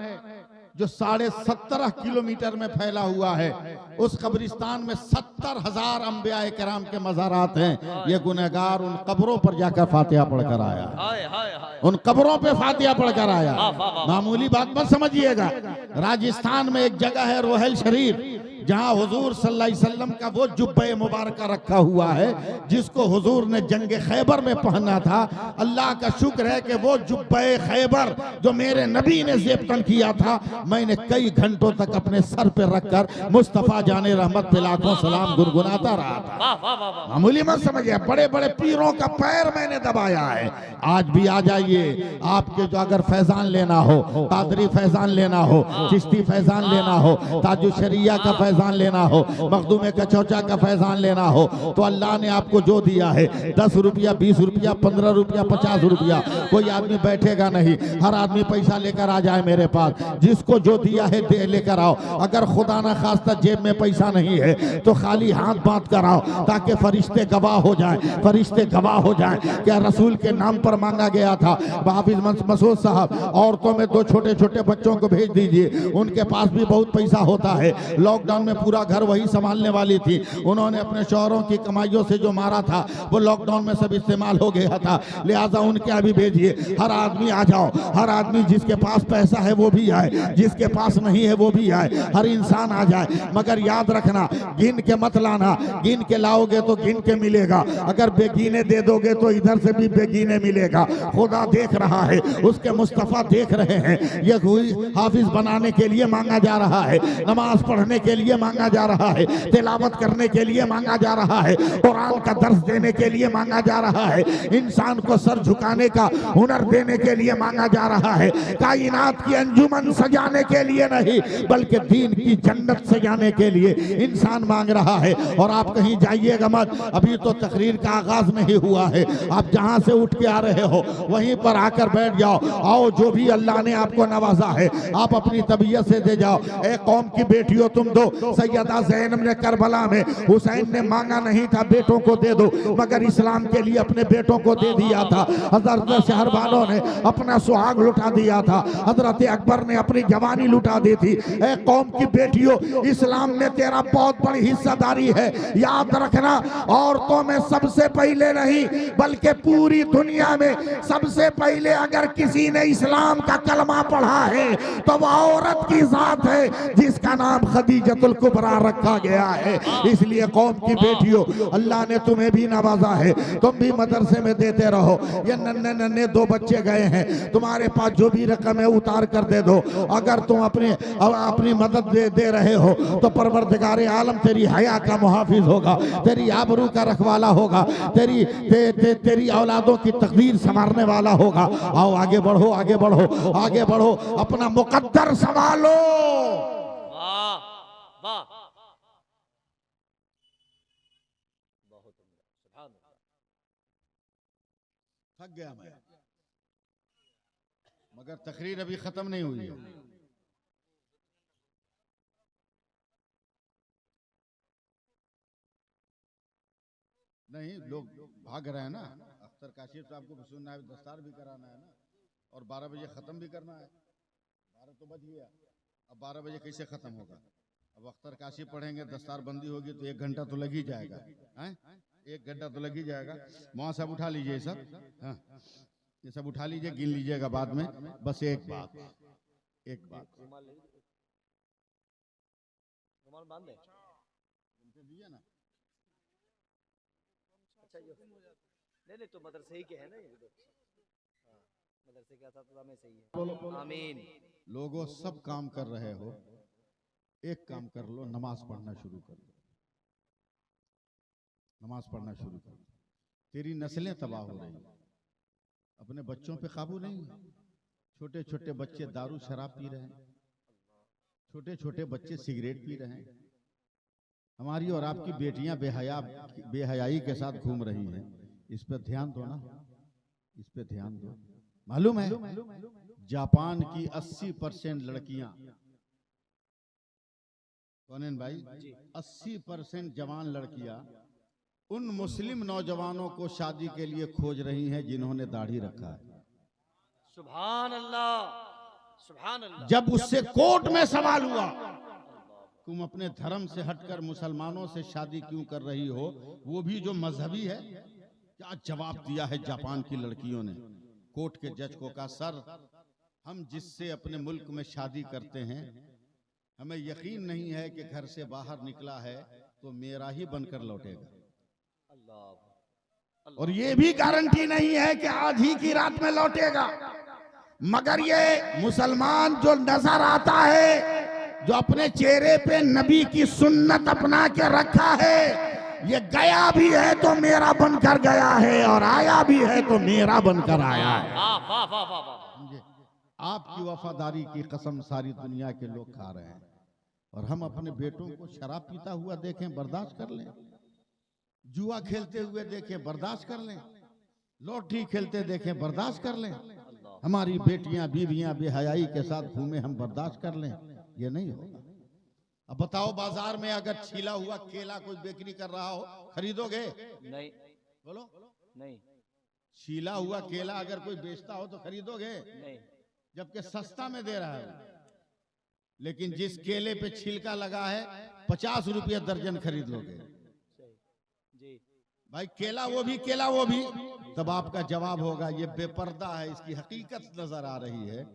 S1: जो 17.5 किलोमीटर में फैला हुआ है। उस कब्रिस्तान में 70,000 अंबिया किराम के मज़ारात हैं। ये गुनहगार उन कब्रों पर जाकर फातिहा पढ़कर आया, उन कब्रों पे फातिहा पढ़कर आया। मामूली बात मत समझिएगा। राजस्थान में एक जगह है रोहल शरीफ, जहां हुजूर सल्लल्लाहु अलैहि वसल्लम का वो जुब्बे मुबारक रखा हुआ है जिसको हुजूर ने जंग खैबर में पहना था। अल्लाह का शुक्र है कि वो जुब्बे खैबर जो मेरे नबी ने ज़ेबतन किया था, मैंने कई घंटों तक अपने सर पे रखकर मुस्तफ़ा जाने रहमत पे लाखों सलाम गुनगुनाता रहा था। मामूली मत समझिए, बड़े बड़े पीरों का पैर मैंने दबाया है। आज भी आ जाइए, आपके जो अगर फैजान लेना हो, कादरी फैजान लेना हो, चिश्ती फैजान लेना हो, ताजुल शरिया का फैजान लेना हो, मखदूम कचौचा का फैजान लेना हो, तो अल्लाह ने आपको जो दिया है 10 रुपया, 20 रुपया, 15 रुपया, 50 रुपया, कोई आदमी बैठेगा नहीं, हर आदमी पैसा लेकर आ जाए मेरे पास। जिसको जो दिया है दे लेकर आओ। अगर खुदा ना खास्ता जेब में पैसा नहीं है तो खाली हाथ बांध कर आओ, ताकि फरिश्ते गवाह हो जाएं, फरिश्ते गवाह हो जाएं। क्या रसूल के नाम पर मांगा गया था? हाफिज मसूद साहब, औरतों में 2 छोटे छोटे बच्चों को भेज दीजिए, उनके पास भी बहुत पैसा होता है। लॉकडाउन में पूरा घर वही संभालने वाली थी, उन्होंने अपने शौहरों की कमाइयों से जो मारा था वो लॉकडाउन में सब इस्तेमाल हो गया था, लिहाजा उनके अभी भेजिए। हर आदमी आ जाओ, हर आदमी जिसके पास पैसा है वो भी आए, जिसके पास नहीं है वो भी आए, हर इंसान आ जाए। मगर याद रखना, गिन के मत लाना, गिन के लाओगे तो गिन के मिलेगा, अगर बेगीने दे दोगे तो इधर से भी बेगीने मिलेगा। खुदा देख रहा है, उसके मुस्तफा देख रहे हैं। ये हाफिज बनाने के लिए मांगा जा रहा है, नमाज पढ़ने के लिए मांगा जा रहा है, तिलावत करने के लिए मांगा जा रहा है, कुरान का दर्स देने के लिए मांगा जा रहा है, इंसान को सर झुकाने का हुनर देने के लिए मांगा जा रहा है, कायनात की अंजुमन सजाने के लिए नहीं बल्कि दीन की जन्नत सजाने के लिए इंसान मांग रहा है। और आप कहीं जाइएगा मत, अभी तो तकरीर का आगाज नहीं हुआ है, आप जहां से उठ के आ रहे हो वहीं पर आकर बैठ जाओ। आओ, जो भी अल्लाह ने आपको नवाजा है आप अपनी तबीयत से दे जाओ। ए कौम की बेटियों तुम दो, सैयदा ज़ैनब ने करबला में, हुसैन ने मांगा नहीं था बेटों को दे दो, मगर इस्लाम के लिए अपने बेटों को दे दिया था। हजरत शहरबानों ने अपना सुहाग लुटा दिया था, हजरत अकबर ने अपनी जवानी लुटा दी थी। ए कौम की बेटियों, इस्लाम में तेरा बहुत बड़ी हिस्सेदारी है, याद रखना। औरतों में सबसे पहले नहीं बल्कि पूरी दुनिया में सबसे पहले अगर किसी ने इस्लाम का कलमा पढ़ा है तो वह औरत की जात है जिसका नाम खदीजतुल
S5: हकीकतुल कुबरा रखा गया है। इसलिए कौम की बेटियों, अल्लाह ने तुम्हें भी नवाजा है, तुम भी मदरसे में देते रहो। ये नन्हे नन्हे 2 बच्चे गए हैं, तुम्हारे पास जो भी रकम है उतार कर दे दो। अगर तुम अपनी मदद दे रहे हो तो परवरदिगार आलम तेरी हया का मुहाफिज होगा, तेरी आबरू का रखवाला होगा, तेरी औलादों की तकदीर संवारने वाला होगा। आओ आगे बढ़ो, आगे बढ़ो, आगे बढ़ो, अपना मुकद्दर संभालो।
S3: वाह वाह, बहुत सुभान अल्लाह।
S1: थक गया मैं, मगर तकरीर अभी खत्म नहीं हुई है। नहीं, लोग भाग रहे हैं ना। अख्तर काशिफ साहब को भी सुनना है, दस्तार भी कराना है ना, और 12 बजे खत्म भी करना है। 12 तो बज गया, अब 12 बजे कैसे खत्म होगा? अब अख्तर काशिफ पढ़ेंगे, दस्तार बंदी होगी तो 1 घंटा तो लग ही जाएगा। हैं? 1 घंटा तो लग ही जाएगा। वहां सब उठा लीजिए, ये सब, हाँ, ये सब उठा लीजिए, गिन लीजिएगा बाद में। बस एक बात
S3: रुमाल बांध दे।
S1: दिया ना।
S3: अच्छा, ये नहीं तो मदरसे ही के है ना, ये भी तो। हाँ, मदरसे के साथ में सही है। आमीन।
S1: लोगों, सब काम कर रहे हो, एक काम कर लो, नमाज पढ़ना शुरू कर लो। नमाज पढ़ना शुरू कर लो। तेरी नस्लें तबाह हो रही हैं, अपने बच्चों पे काबू नहीं। छोटे छोटे बच्चे दारू शराब पी रहे हैं, छोटे छोटे बच्चे सिगरेट पी रहे हैं। हमारी और आपकी बेटियां बेहयाई के साथ घूम रही हैं। इस पे ध्यान दो ना, इस पे ध्यान दो। मालूम है जापान की 80% लड़कियां, कौन भाई, 80% जवान लड़कियां उन मुस्लिम नौजवानों को शादी के लिए खोज रही हैं जिन्होंने दाढ़ी रखा है।
S3: सुभान अल्लाह, सुभान अल्लाह।
S1: जब उससे कोर्ट में सवाल हुआ, तुम अपने धर्म से हटकर मुसलमानों से शादी क्यों कर रही हो, वो भी जो मजहबी है, क्या जवाब दिया है जापान की लड़कियों ने। कोर्ट के जज को कहा, सर, हम जिससे अपने मुल्क में शादी करते हैं, हमें यकीन नहीं है कि घर से बाहर निकला है तो मेरा ही बनकर लौटेगा, और ये भी गारंटी नहीं है कि आज ही की रात में लौटेगा। मगर ये मुसलमान जो नजर आता है, जो अपने चेहरे पे नबी की सुन्नत अपना के रखा है, ये गया भी है तो मेरा बनकर गया है, और आया भी है तो मेरा बनकर आया है। आपकी वफादारी की कसम सारी दुनिया के लोग खा रहे हैं, और हम अपने बेटों को शराब पीता हुआ देखें, बर्दाश्त कर लें। जुआ खेलते हुए देखें, बर्दाश्त कर लें। लॉटरी खेलते देखें, बर्दाश्त कर लें। हमारी बेटियां बीवियां बेहयाई के साथ घूमे, हम बर्दाश्त कर लें, ये नहीं होगा। अब बताओ, बाजार में अगर छीला हुआ केला कोई बिक्री कर रहा हो, खरीदोगे?
S3: नहीं।
S1: बोलो
S3: नहीं।
S1: छीला हुआ केला अगर कोई बेचता हो तो खरीदोगे?
S3: नहीं।
S1: जबकि सस्ता में दे रहा है। लेकिन जिस केले पे छिलका लगा है, 50 रुपये दर्जन खरीद लोगे। भाई केला वो भी, केला वो भी। तब आपका जवाब होगा, ये बेपर्दा है, इसकी हकीकत नजर आ रही है,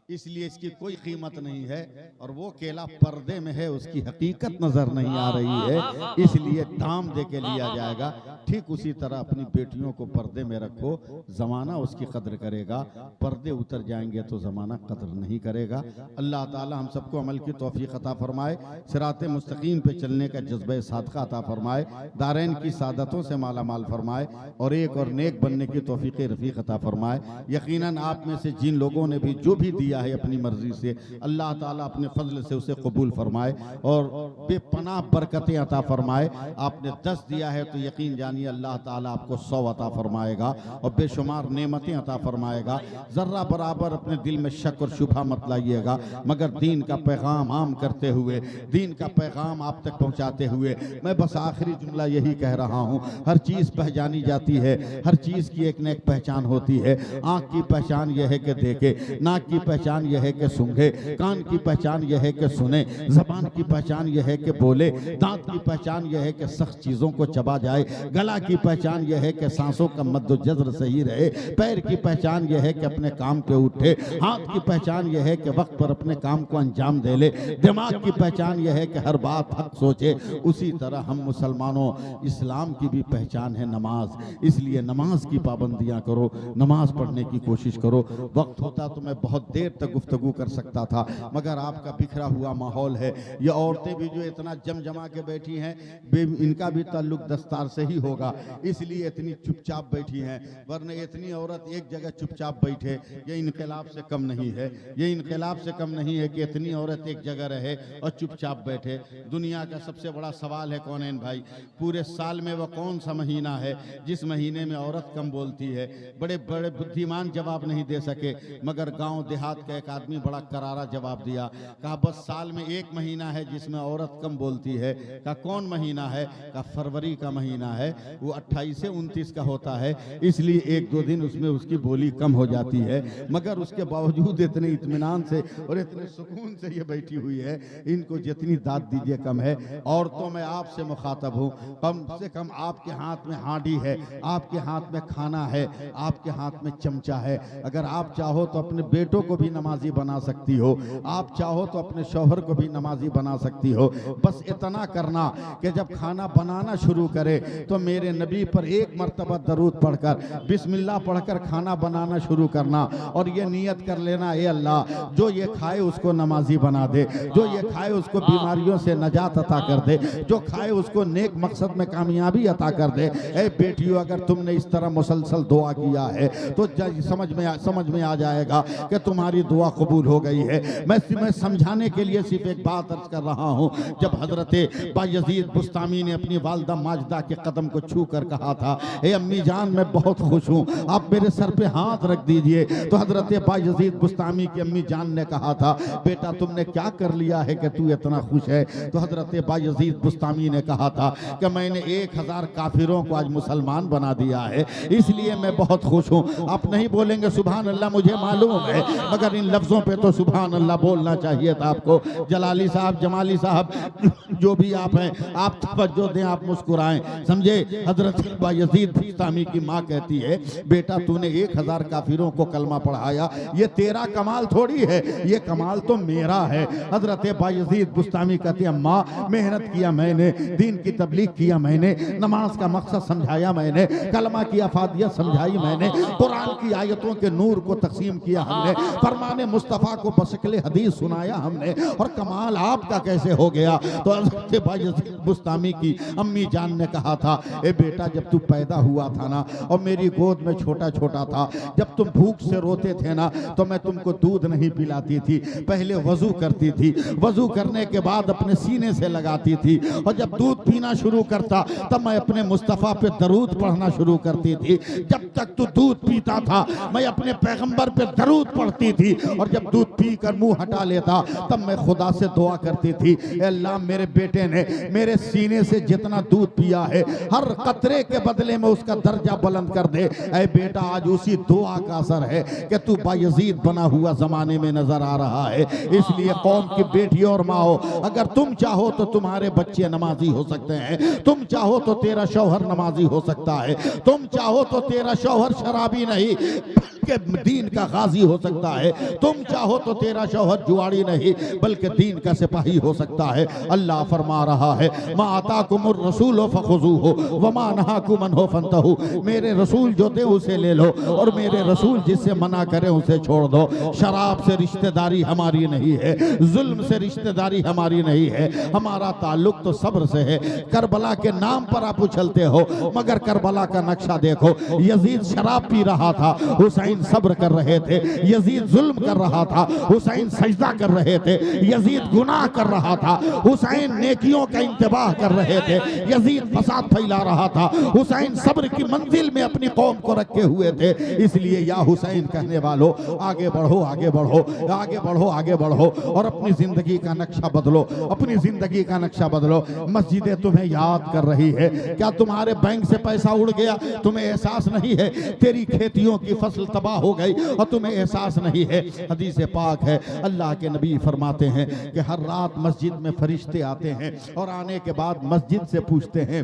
S1: इसलिए इसकी कोई कीमत नहीं है। और वो केला पर्दे में है, उसकी हकीकत नजर नहीं आ रही है, इसलिए दाम दे के लिया जाएगा। ठीक उसी तरह अपनी बेटियों को पर्दे में रखो, जमाना उसकी कद्र करेगा। पर्दे उतर जाएंगे तो जमाना कद्र नहीं करेगा। अल्लाह ताला हम सबको अमल की तौफीक अता फरमाए, सिराते मुस्तकीम पे चलने का जज्बे सादका अता फरमाए, दारैन की सादतों से माला माल फरमाए, और एक और नेक बनने की तौफीक रफीक अता फरमाए। यकीनन आप में से जिन लोगों ने भी जो भी दिया है अपनी मर्जी से, अल्लाह ताला अपने फजल से उसे कबूल फरमाए और बेपनाह बरकतें अता फरमाए। आपने 10 दिया है तो यकीन जानिए अल्लाह ताला आपको 100 अता फरमाएगा और बेशुमार नेमतें अता फरमाएगा। जर्रा बराबर अपने दिल में शक और शुबहा मत लाइएगा, मगर दीन का पैगाम आम करते हुए, दीन का पैगाम आप तक पहुंचाते हुए, मैं बस आखिरी जुमला यही कह रहा हूं, हर चीज पहचानी जाती है, हर चीज की एक न एक पहचान होती है। आंख की पहचान यह है कि देखे, नाक की पहचान यह है कि सूंघे, कान की पहचान यह है कि सुने, जबान की पहचान यह है कि बोले, दांत की पहचान यह है कि सख्त चीजों को चबा जाए, गला की पहचान यह है कि सांसों का मद्दो जज्र सही रहे, पैर की पहचान यह है कि अपने काम पे उठे, हाथ की पहचान यह है कि वक्त पर अपने काम को अंजाम दे ले, दिमाग की पहचान यह है कि हर बात हक सोचे। उसी तरह हम मुसलमानों, इस्लाम की भी पहचान है नमाज। इसलिए नमाज की पाबंदियां करो, नमाज पढ़ने की कोशिश करो। वक्त होता तो मैं बहुत देर तक गुफ्तगू कर सकता था, मगर आपका बिखरा हुआ माहौल है। ये औरतें भी जो इतना जमा के बैठी हैं, इनका भी ताल्लुक दस्तार से ही होगा, इसलिए इतनी चुपचाप बैठी हैं। वरना इतनी औरत एक जगह चुपचाप बैठे, ये इनकलाब से कम नहीं है। ये इनकलाब से कम नहीं है कि इतनी औरत एक जगह रहे और चुपचाप बैठे। दुनिया का सबसे बड़ा सवाल है कौनैन भाई, पूरे साल में वो कौन सा महीना है जिस महीने में औरत कम बोलती है? बड़े बड़े बुद्धिमान जवाब नहीं दे सके, मगर गांव देहात का एक आदमी बड़ा करारा जवाब दिया। कहा बस साल में एक महीना है जिसमें औरत कम बोलती है। कहा कौन महीना है? कहा फरवरी का महीना है, वो 28 से 29 का होता है, इसलिए एक दो दिन उसमें उसकी बोली कम हो जाती है। मगर उसके बावजूद इतने इत्मीनान से और इतने सुकून से ये बैठी हुई है, इनको जितनी दाद दीजिए कम है। औरतों में आपसे मुखातब हूँ, कम से कम आपके हाथ में हांडी है, आपके हाथ में खाना है, आपके हाथ में चमचा है। अगर आप चाहो तो अपने बेटों को भी नमाजी बना सकती हो, आप चाहो तो अपने शौहर को भी नमाजी बना सकती हो। बस इतना करना कि जब खाना बनाना शुरू करे तो मेरे नबी पर एक मर्तबा दरूद पढ़कर बिस्मिल्लाह पढ़कर खाना बनाना शुरू करना, और ये नियत कर लेना, ए अल्लाह जो ये खाए उसको नमाजी बना दे, जो ये खाए उसको बीमारियों से नजात अता कर दे, जो खाए उसको नेक मकसद में कामयाबी अता कर दे। ए बेटियों, अगर तुमने इस तरह मुसलसल दुआ किया है तो समझ में आ जाएगा कि तुम्हारी दुआ कबूल हो गई है। मैं समझाने के लिए सिर्फ एक बात अर्ज कर रहा हूँ। जब हजरत बायजीद बुस्तामी ने अपनी वालदा माजदा के कदम को छू कर कहा था, ए अम्मी जान मैं बहुत खुश हूँ, आप मेरे सर पे हाथ रख दीजिए, तो हजरत बायजीद बुस्तामी की अम्मी जान ने कहा था, बेटा तुमने क्या कर लिया है कि तू इतना खुश है? तो हजरत बायजीद बुस्तामी ने कहा था कि मैंने 1000 काफिरों को आज मुसलमान बना दिया है, इसलिए मैं बहुत खुश हूँ। आप नहीं बोलेंगे सुभान अल्लाह, मुझे मालूम है, मगर इन लफ्जों पे तो सुभान अल्लाह बोलना चाहिए था आपको। जलाली साहब, जमाली साहब, जो भी आप हैं, आप तवज्जो दें, आप मुस्कुराएं, समझे? हजरत बायजीद बुस्तामी की माँ कहती है, बेटा तूने 1000 काफिरों को कलमा पढ़ाया, ये तेरा कमाल थोड़ी है, ये कमाल तो मेरा है। हजरत बायजीद बुस्तामी कहती है, माँ मेहनत किया मैंने, दीन की तबलीग किया मैंने, नमाज का मकसद समझाया मैंने, कलमा की अफादियत समझाई मैंने, कुरान की आयतों के नूर को तकसीम किया हमने, फरमाने मुस्तफ़ा को बशक्ल हदीस सुनाया हमने, और कमाल आपका कैसे हो गया? तो हजरत बायजीद बुस्तामी की अम्मी जान ने कहा था, ए बेटा जब तू पैदा हुआ था ना और मेरी गोद में छोटा छोटा था, जब तुम भूख से रोते थे ना तो मैं तुमको दूध नहीं पिलाती थी, पहले वजू करती थी, वजू करने के बाद अपने सीने से लगाती थी, और जब दूध पीना शुरू करता तब मैं अपने मुस्तफ़ा पे दरूद पढ़ना शुरू करती थी। जब तक तू दूध पीता था मैं अपने पैगंबर पे दरूद पढ़ती थी, और जब दूध पीकर मुंह हटा लेता तब मैं खुदा से दुआ करती थी, अल्लाह मेरे बेटे ने मेरे सीने से जितना दूध पिया है हर कतरे के बदले में उसका दर्जा बुलंद कर दे। ऐ बेटा आज उसी दुआ का असर है कि तू बायजीद बना हुआ जमाने में नजर आ रहा है। इसलिए कौम की बेटी और माँ हो, अगर तुम चाहो तो तुम्हारे बच्चे नमाजी हो सकते हैं, तुम चाहो तो तेरा शौहर नमाजी हो सकता है, तुम चाहो तो तेरा शौहर शराबी नहीं के दीन का गाजी हो सकता है, तुम चाहो तो तेरा शौहर जुआड़ी नहीं बल्कि दीन का सिपाही हो सकता है। अल्लाह फरमा रहा है, मा आताकुमुर रसूल फखुज़ूहु व मा नहाकुम अन्हु फंतहु, मेरे रसूल जो दे उसे ले लो और मेरे रसूल जिससे मना करे उसे छोड़ दो। शराब से रिश्तेदारी हमारी नहीं है, जुल्म से रिश्तेदारी हमारी नहीं है, हमारा ताल्लुक तो सब्र से है। करबला के नाम पर आप उछलते हो, मगर करबला का नक्शा देखो, यजीद शराब पी रहा था, हुसैन सब्र कर रहे थे, यजीद जुल्म कर रहा था, हुसैन सजदा कर रहे थे, यजीद गुनाह कर रहा था, हुसैन नेकियों का इंतबाह कर रहे थे, यजीद फसाद फैला रहा था, हुसैन सब्र की मंजिल में अपनी कौम को रखे हुए थे। इसलिए या हुसैन कहने वालों, आगे बढ़ो, आगे बढ़ो, आगे बढ़ो, आगे बढ़ो, और अपनी जिंदगी का नक्शा बदलो, अपनी जिंदगी का नक्शा बदलो। मस्जिदें तुम्हें याद कर रही है, क्या तुम्हारे बैंक से पैसा उड़ गया? तुम्हें एहसास नहीं है? तेरी खेतियों की फसल तबाह हो गई और तुम्हें एहसास नहीं है? हदीस पाक है, अल्लाह के नबी फरमाते हैं कि हर रात मस्जिद में फरिश्ते आते हैं और आने के बाद मस्जिद से पूछते हैं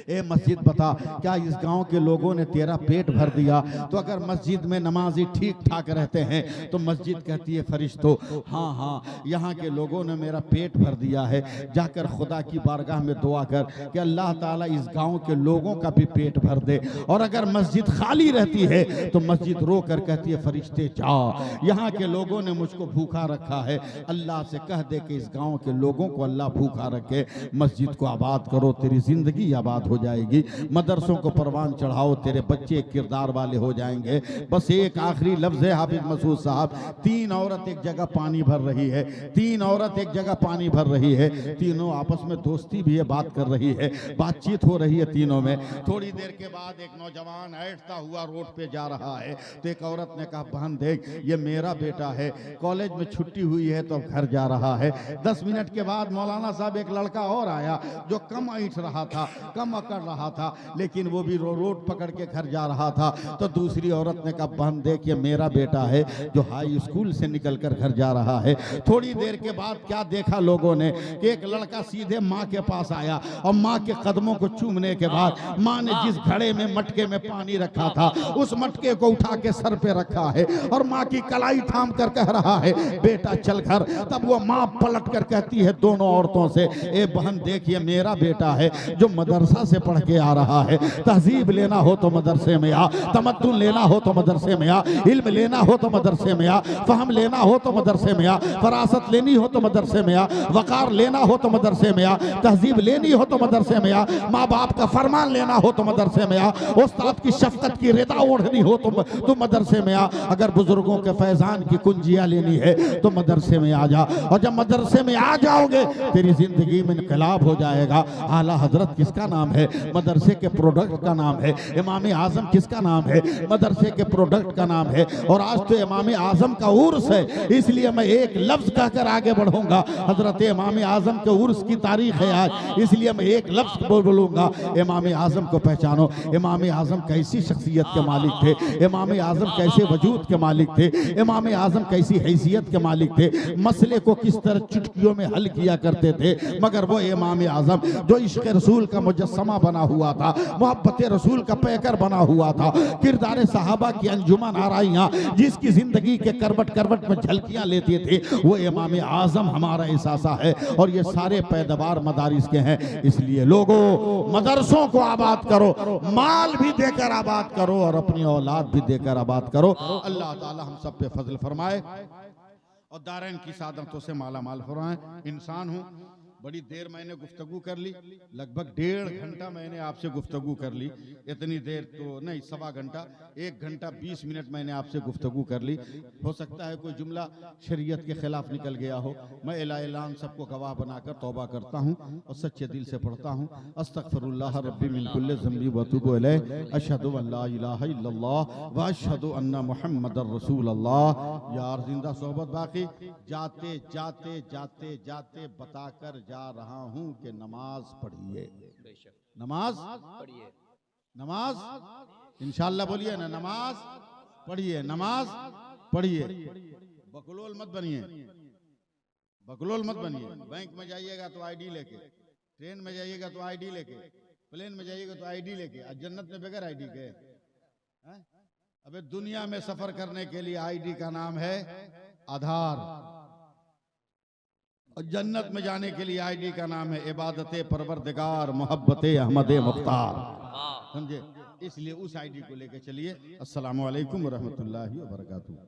S1: ए मस्जिद बता, क्या इस गांव के लोगों ने तेरा पेट भर दिया? तो अगर मस्जिद में नमाजी ठीक ठाक रहते हैं तो मस्जिद कहती है फरिश्तों, हाँ हाँ यहाँ के लोगों ने मेरा पेट भर दिया है, जाकर खुदा की बारगाह में दुआ कर कि अल्लाह ताला इस गांव के लोगों का भी पेट भर दे। और अगर मस्जिद खाली रहती है तो मस्जिद रो कर कहती है फरिश्ते जाओ, यहाँ के लोगों ने मुझको भूखा रखा है, अल्लाह से कह दे कि इस गांव के लोगों को अल्लाह भूखा रखे, मस्जिद को आबाद करो, तेरी जिंदगी आबाद हो जाएगी। मदरसों को परवान चढ़ाओ, तेरे बच्चे किरदार वाले हो जाएंगे। बस एक आखिरी लफ्ज है हाफिज मसूद साहब, 3 औरत एक जगह पानी भर रही है, 3 औरत एक जगह पानी भर रही है, तीनों आपस में दोस्ती भी है, बात कर रही है, बातचीत हो रही है तीनों में। थोड़ी देर के बाद एक नौजवान ऐठता हुआ रोड पे जा रहा है तो एक औरत ने कहा बहन देख ये मेरा बेटा है, कॉलेज में छुट्टी हुई है तो घर जा रहा है। 10 मिनट के बाद मौलाना साहब एक लड़का और आया जो कम ऐठ रहा था, कम अकड़ रहा था, लेकिन वो भी रोड पकड़ के घर जा रहा था। तो दूसरी औरत ने कहा बहन देख ये मेरा बेटा है जो हाई स्कूल से निकलकर घर जा रहा है। थोड़ी देर के बाद क्या देखा लोगों ने कि एक लड़का सीधे माँ के पास आया और माँ के कदमों को चूमने के बाद माँ ने जिस घड़े में मटके में पानी रखा था उस मटके को उठा के सर पे रखा है और माँ की कलाई थाम कर कह रहा है बेटा चल घर। तब वो माँ पलट कर कहती है दोनों औरतों से, ए बहन देखिए मेरा बेटा है जो मदरसा से पढ़ के आ रहा है, तहजीब लेना हो तो मदरसे में आ, तमद्दुन लेना हो तो मदरसे में आ, इल्म लेना हो तो मदरसे में आ, फहम लेना हो तो मदरसे में आ, फरासत लेनी हो तो मदरसे में आ, वकार लेना हो तो मदरसे में आ, तहजीब लेनी हो तो मदरसे में आ, माँ बाप का फरमान लेना हो तो मदरसे में आ, उस्ताद की शफकत की रिदा ओढ़नी हो तो मदरसे में आ, अगर बुजुर्गों के फैजान की कुंजियां लेनी है तो मदरसे में आ जा। और जब मदरसे में आ जाओगे तेरी जिंदगी में इनकलाब हो जाएगा। आला हजरत किसका नाम है? मदरसे के प्रोडक्ट का नाम है। इमाम आजम किसका नाम है? मदरसे के प्रोडक्ट का नाम है। और आज तो इमाम आजम का उर्स है, इसलिए मैं एक लफ्ज कहकर आगे बढ़ूंगा। हजरत इमाम आजम के उर्स की तारीख है आज, इसलिए मैं एक लफ्ज बोलूंगा। इमाम आजम को पहचानो। इमाम आजम कैसी शख्सियत के मालिक थे, इमाम आजम कैसे वजूद के मालिक थे, इमाम आजम कैसी हैसियत के मालिक थे, मसले को किस तरह चुटकियों में हल किया करते थे। मगर वो इमाम आजम जो इश्क रसूल का मुजस्समा बना हुआ था, मोहब्बत रसूल का पैकर बना हुआ था, किरदार सहाबा की अंजुमन आराइयां जिसकी जिंदगी के करवट करवट में झलकियां लेते थे, वो इमाम आजम हमारा एहसासा है। और ये सारे पैदावार मदारिस के हैं। इसलिए लोगों मदरसों को आबाद करो, माल भी देकर आबाद करो और अपनी औलाद भी देकर आबाद करो। अल्लाह ताला हम सब पे फजल फरमाए और दारैन की सादतों से माला माल फरमाए। इंसान हूँ, बड़ी देर मैंने गुफ्तगू कर ली, लगभग 1.5 घंटा मैंने आपसे गुफ्तगू कर ली। इतनी देर तो नहीं, 1.25 घंटा, 1 घंटा 20 मिनट मैंने आपसे गुफ्तगू कर ली। हो सकता है कोई जुमला शरीयत के खिलाफ निकल गया हो। मैं एलान सबको गवाह बनाकर तौबा करता हूँ और सच्चे दिल से पढ़ता हूँ। अस्तगफिरुल्लाह रब्बी मिन कुल्लि ज़ंबी व अतूबु इलैह, अशहदु अन ला इलाहा इल्लल्लाह व अशहदु अन्ना मुहम्मदर रसूलुल्लाह। यार जिंदा सोहबत बाकी, जाते जाते जाते जाते बताकर जा रहा हूं कि नमाज पढ़िए, नमाज पढ़िए, नमाज इंशाअल्लाह बोलिए ना, नमाज पढ़िए, नमाज पढ़िए। बकलोल मत बनिए, बकलोल मत बनिए। बैंक में जाइएगा तो आईडी लेके, ट्रेन में जाइएगा तो आईडी लेके, प्लेन में जाइएगा तो आईडी लेके, और जन्नत में बगैर आईडी के। अबे दुनिया में सफर करने के लिए आईडी का नाम है आधार, और जन्नत में जाने के लिए आईडी का नाम है इबादत परवरदिगार मोहब्बत अहमद मुख्तार। समझे? इसलिए उस आईडी को लेके चलिए। अस्सलामु अलैकुम व रहमतुल्लाहि व बरकातुहू।